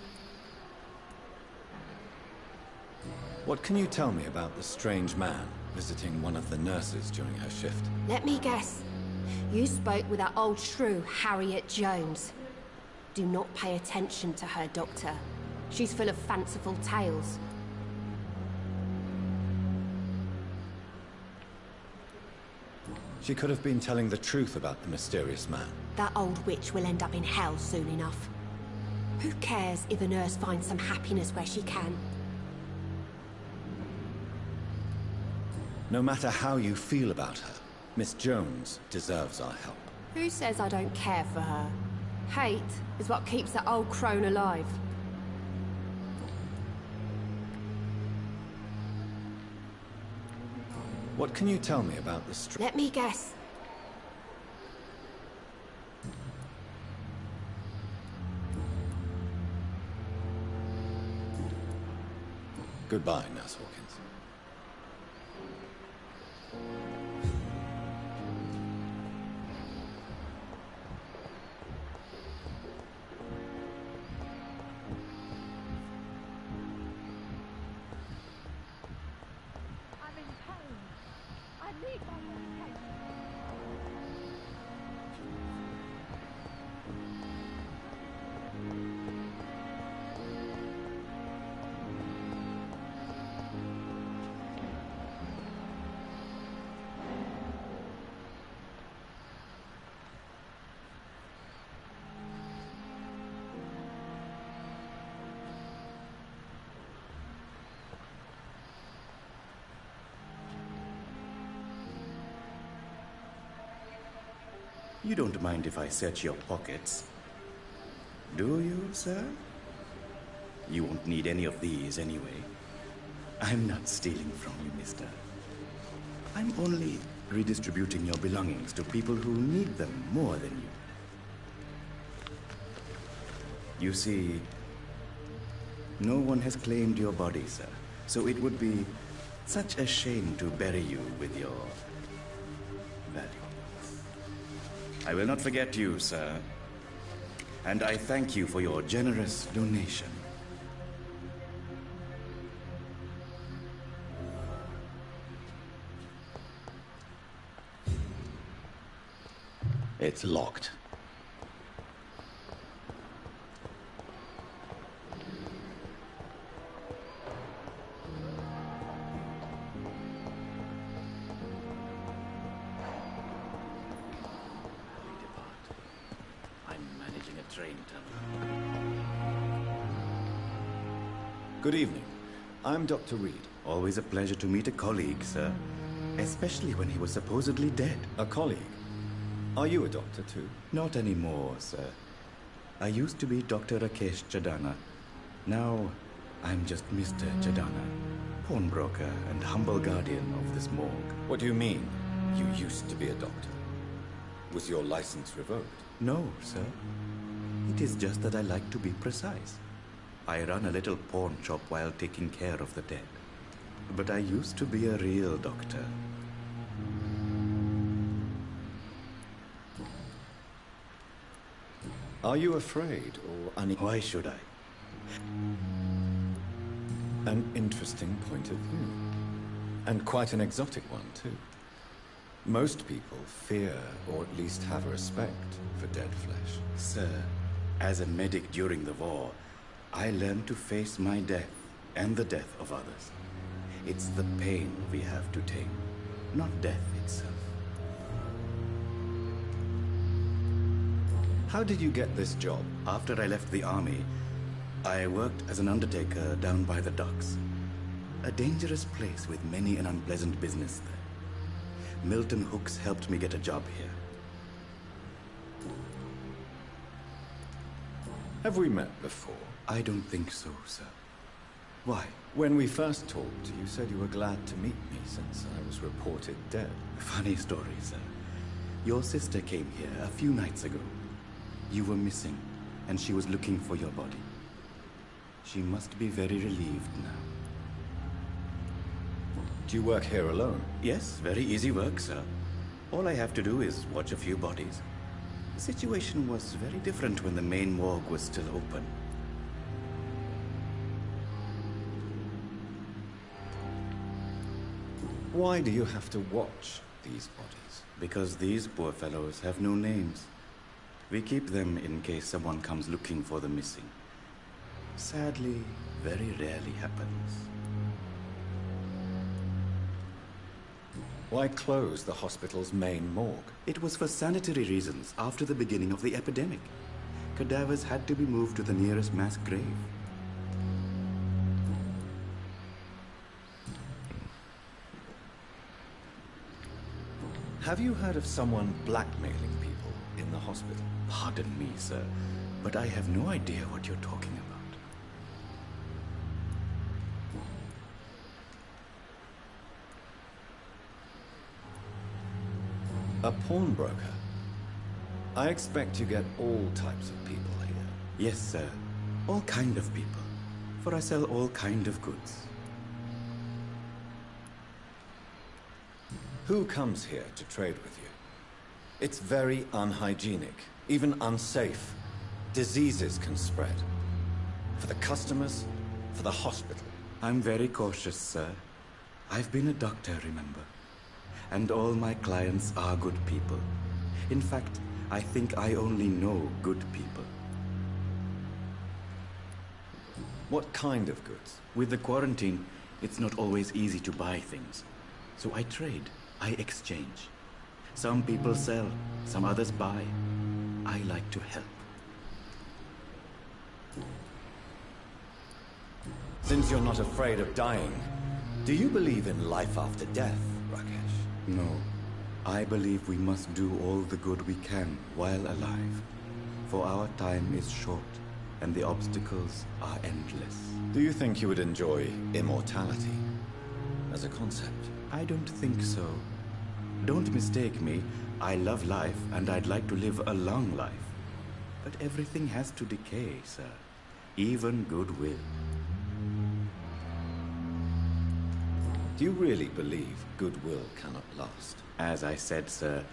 What can you tell me about the strange man visiting one of the nurses during her shift? Let me guess. You spoke with that old shrew, Harriet Jones. Do not pay attention to her, Doctor. She's full of fanciful tales. She could have been telling the truth about the mysterious man. That old witch will end up in hell soon enough. Who cares if a nurse finds some happiness where she can? No matter how you feel about her, Miss Jones deserves our help. Who says I don't care for her? Hate is what keeps that old crone alive. What can you tell me about the Let me guess. Goodbye, Nurse Hawkins. You don't mind if I search your pockets, do you, sir? You won't need any of these anyway. I'm not stealing from you, mister. I'm only redistributing your belongings to people who need them more than you. You see, no one has claimed your body, sir, so it would be such a shame to bury you with your valuables. I will not forget you, sir, and I thank you for your generous donation. It's locked. Good evening. I'm Dr. Reed. Always a pleasure to meet a colleague, sir. Especially when he was supposedly dead. A colleague? Are you a doctor, too? Not anymore, sir. I used to be Dr. Rakesh Chadana. Now, I'm just Mr. Chadana, pawnbroker and humble guardian of this morgue. What do you mean, you used to be a doctor? Was your license revoked? No, sir. It is just that I like to be precise. I run a little pawn shop while taking care of the dead. But I used to be a real doctor. Are you afraid or uneasy? Why should I? An interesting point of view. And quite an exotic one, too. Most people fear, or at least have respect, for dead flesh. Sir, as a medic during the war, I learned to face my death and the death of others. It's the pain we have to tame, not death itself. How did you get this job? After I left the army, I worked as an undertaker down by the docks. A dangerous place with many an unpleasant business there. Milton Hooks helped me get a job here. Have we met before? I don't think so, sir. Why? When we first talked, you said you were glad to meet me since I was reported dead. Funny story, sir. Your sister came here a few nights ago. You were missing, and she was looking for your body. She must be very relieved now. Do you work here alone? Yes, very easy work, sir. All I have to do is watch a few bodies. The situation was very different when the main morgue was still open. Why do you have to watch these bodies? Because these poor fellows have no names. We keep them in case someone comes looking for the missing. Sadly, very rarely happens. Why close the hospital's main morgue? It was for sanitary reasons after the beginning of the epidemic. Cadavers had to be moved to the nearest mass grave. Have you heard of someone blackmailing people in the hospital? Pardon me, sir, but I have no idea what you're talking about. A pawnbroker? I expect you get all types of people here. Yes, sir. All kind of people. For I sell all kind of goods. Who comes here to trade with you? It's very unhygienic, even unsafe. Diseases can spread. For the customers, for the hospital. I'm very cautious, sir. I've been a doctor, remember? And all my clients are good people. In fact, I think I only know good people. What kind of goods? With the quarantine, it's not always easy to buy things. So I trade, I exchange. Some people sell, some others buy. I like to help. Since you're not afraid of dying, do you believe in life after death, Rakesh? No. I believe we must do all the good we can while alive. For our time is short, and the obstacles are endless. Do you think you would enjoy immortality as a concept? I don't think so. Don't mistake me. I love life, and I'd like to live a long life. But everything has to decay, sir. Even goodwill. Do you really believe goodwill cannot last? As I said, sir,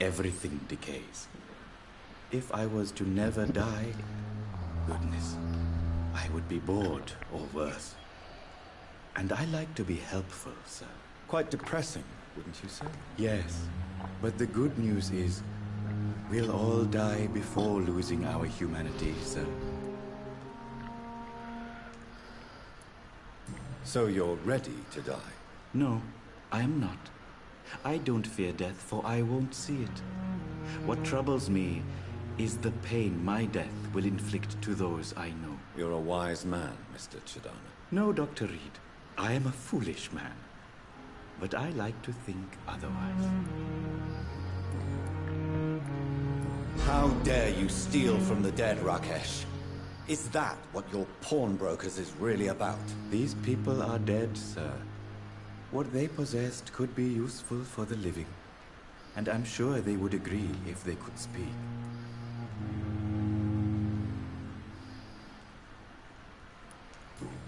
everything decays. If I was to never die, goodness, I would be bored or worse. And I like to be helpful, sir. Quite depressing, wouldn't you say? Yes, but the good news is, we'll all die before losing our humanity, sir. So you're ready to die? No, I am not. I don't fear death, for I won't see it. What troubles me is the pain my death will inflict to those I know. You're a wise man, Mr. Chadana. No, Dr. Reed. I am a foolish man. But I like to think otherwise. How dare you steal from the dead, Rakesh? Is that what your pawnbrokers is really about? These people are dead, sir. What they possessed could be useful for the living. And I'm sure they would agree if they could speak.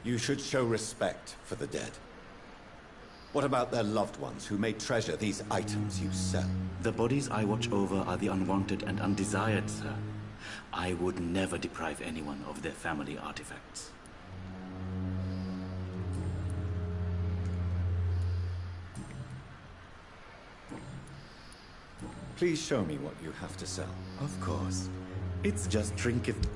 You should show respect for the dead. What about their loved ones who may treasure these items you sell? The bodies I watch over are the unwanted and undesired, sir. I would never deprive anyone of their family artifacts. Please show me what you have to sell. Of course. It's just trinkets.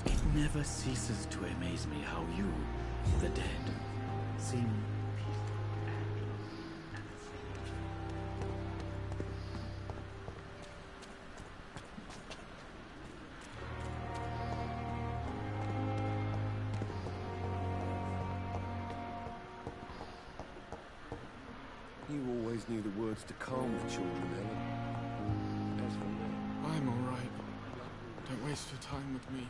It never ceases to amaze me how you, the dead, seem You always knew the words to calm the children, Helen. As for me, I'm all right. Don't waste your time with me.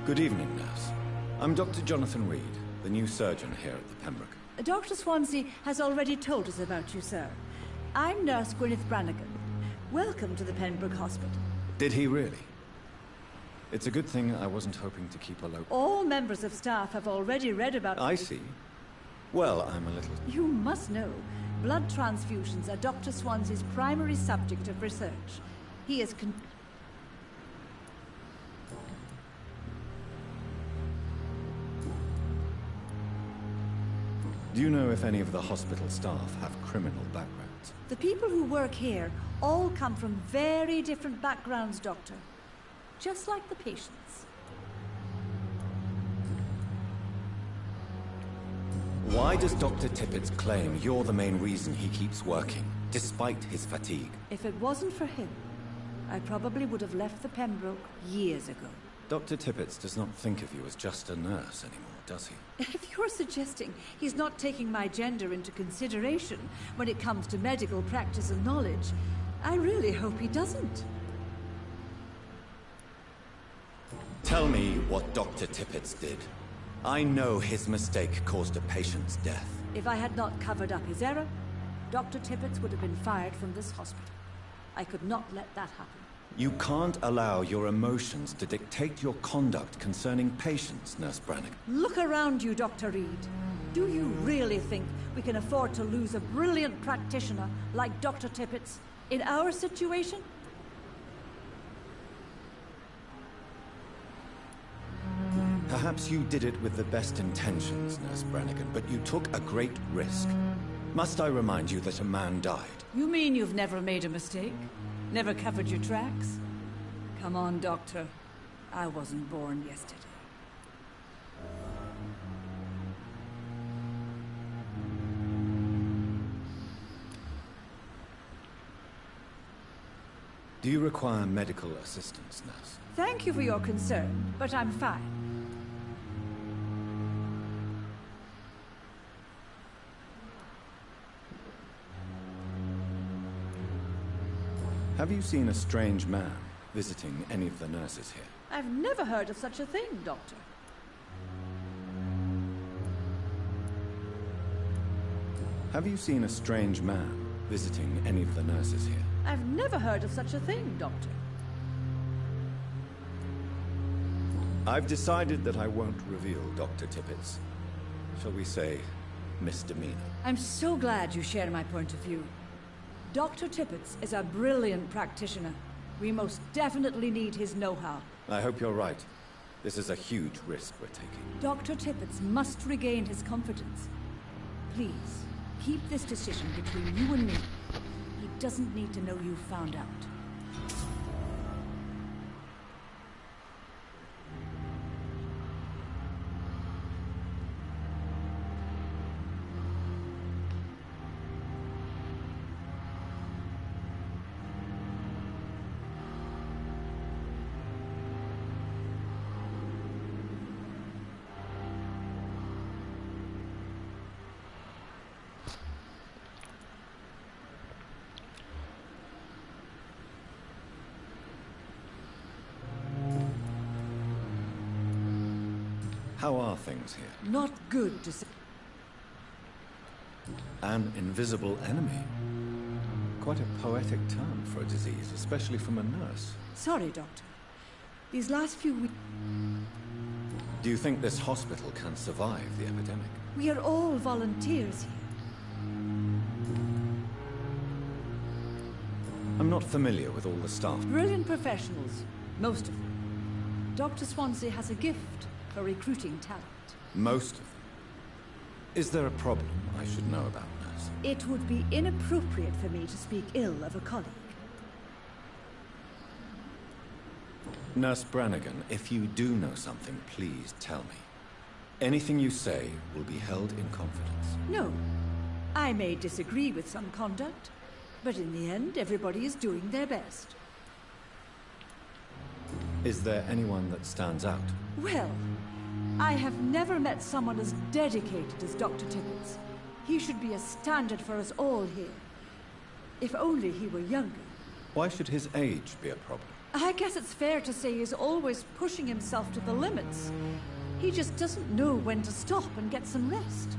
Good evening, nurse. I'm Dr. Jonathan Reed, the new surgeon here at the Pembroke. Dr. Swansea has already told us about you, sir. I'm Nurse Gwyneth Brannigan. Welcome to the Pembroke Hospital. Did he really? It's a good thing I wasn't hoping to keep a local. All members of staff have already read about... I see. Well, I'm a little... You must know, blood transfusions are Dr. Swansea's primary subject of research. He is Do you know if any of the hospital staff have criminal backgrounds? The people who work here all come from very different backgrounds, Doctor. Just like the patients. Why does Dr. Tippett's claim you're the main reason he keeps working, despite his fatigue? If it wasn't for him, I probably would have left the Pembroke years ago. Dr. Tippett does not think of you as just a nurse anymore, does he? If you're suggesting he's not taking my gender into consideration when it comes to medical practice and knowledge, I really hope he doesn't. Tell me what Dr. Tippett did. I know his mistake caused a patient's death. If I had not covered up his error, Dr. Tippett would have been fired from this hospital. I could not let that happen. You can't allow your emotions to dictate your conduct concerning patients, Nurse Brannigan. Look around you, Dr. Reed. Do you really think we can afford to lose a brilliant practitioner like Dr. Tippett's in our situation? Perhaps you did it with the best intentions, Nurse Brannigan, but you took a great risk. Must I remind you that a man died? You mean you've never made a mistake? Never covered your tracks? Come on, Doctor. I wasn't born yesterday. Do you require medical assistance, nurse? Thank you for your concern, but I'm fine. Have you seen a strange man visiting any of the nurses here? I've never heard of such a thing, Doctor. Have you seen a strange man visiting any of the nurses here? I've never heard of such a thing, Doctor. I've decided that I won't reveal Dr. Tippett's, shall we say, misdemeanor. I'm so glad you share my point of view. Dr. Tippett's is a brilliant practitioner. We most definitely need his know-how. I hope you're right. This is a huge risk we're taking. Dr. Tippett's must regain his confidence. Please, keep this decision between you and me. He doesn't need to know you found out. How are things here? Not good to say. An invisible enemy. Quite a poetic term for a disease, especially from a nurse. Sorry, Doctor. These last few weeks... Do you think this hospital can survive the epidemic? We are all volunteers here. I'm not familiar with all the staff. Brilliant professionals, most of them. Dr. Swansea has a gift for recruiting talent. Most of them? Is there a problem I should know about, nurse? It would be inappropriate for me to speak ill of a colleague. Nurse Brannigan, if you do know something, please tell me. Anything you say will be held in confidence. No. I may disagree with some conduct, but in the end, everybody is doing their best. Is there anyone that stands out? Well, I have never met someone as dedicated as Dr. Tippett's. He should be a standard for us all here. If only he were younger. Why should his age be a problem? I guess it's fair to say he's always pushing himself to the limits. He just doesn't know when to stop and get some rest.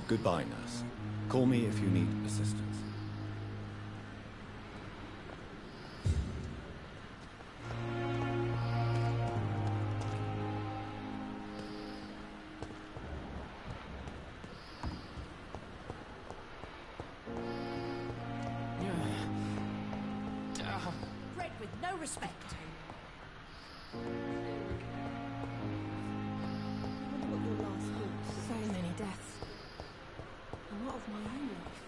Goodbye, nurse. Call me if you need assistance. Bred with no respect. What your last thoughts? So many deaths. A lot of my own life.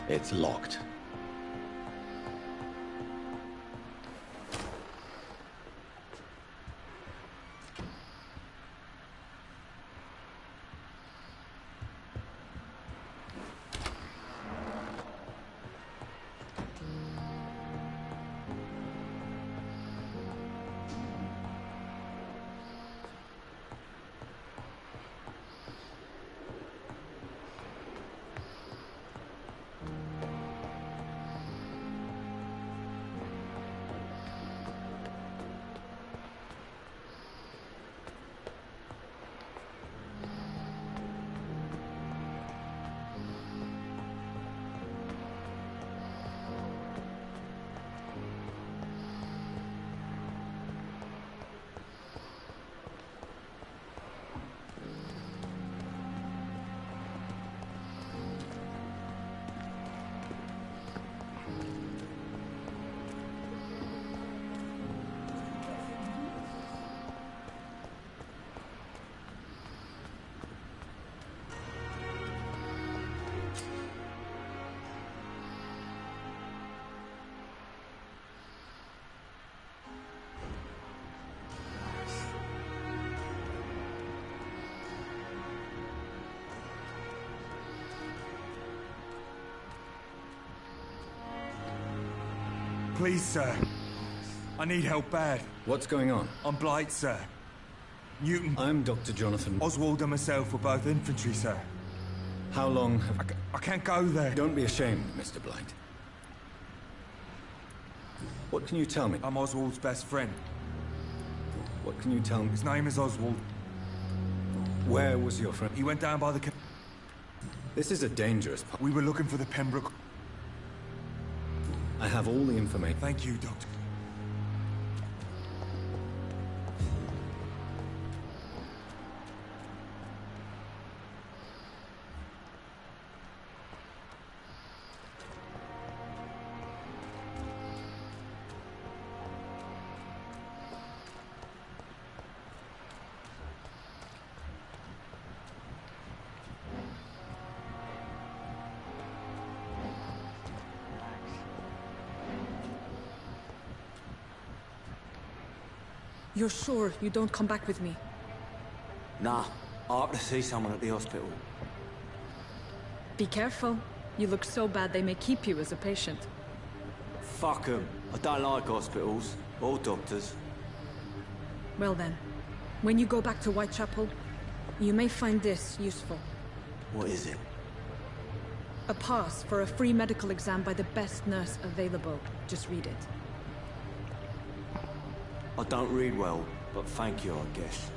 It's locked. Please, sir. I need help bad. What's going on? I'm Blight, sir. Newton. I'm Dr. Jonathan. Oswald and myself were both infantry, sir. How long have... I can't go there. Don't be ashamed, Mr. Blight. What can you tell me? I'm Oswald's best friend. What can you tell me? His name is Oswald. Where was your friend? He went down by the... This is a dangerous part. We were looking for the Pembroke... I have all the information. Thank you, Doctor. You're sure you don't come back with me? Nah, I have to see someone at the hospital. Be careful. You look so bad they may keep you as a patient. Fuck 'em. I don't like hospitals, or doctors. Well then, when you go back to Whitechapel, you may find this useful. What is it? A pass for a free medical exam by the best nurse available. Just read it. I don't read well, but thank you, I guess.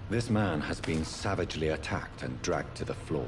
This man has been savagely attacked and dragged to the floor.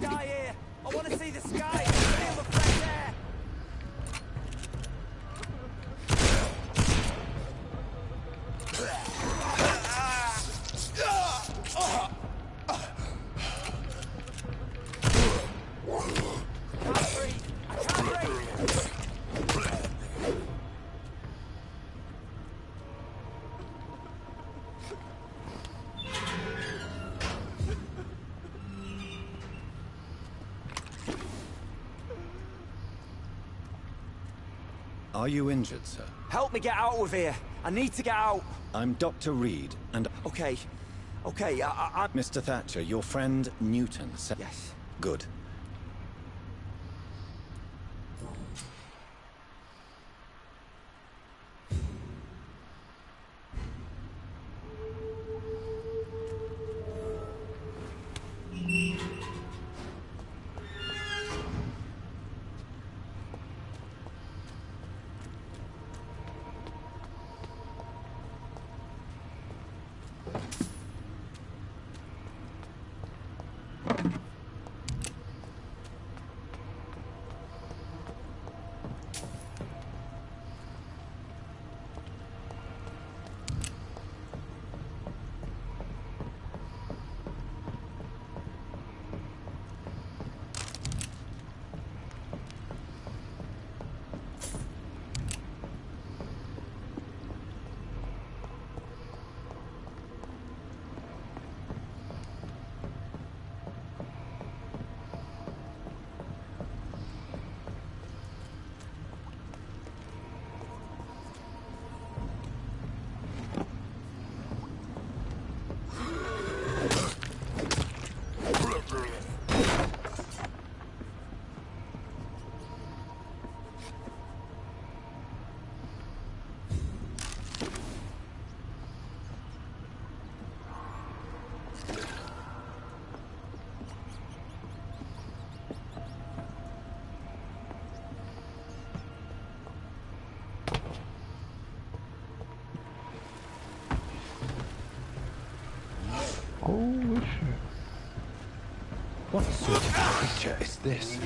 Die here! I want to see the sky! Feel the fresh air! Are you injured, sir? Help me get out of here! I need to get out! I'm Dr. Reed, and... Okay. Okay, I'm... Mr. Thatcher, your friend Newton said... Yes. Good. Holy shit. What sort of creature is this?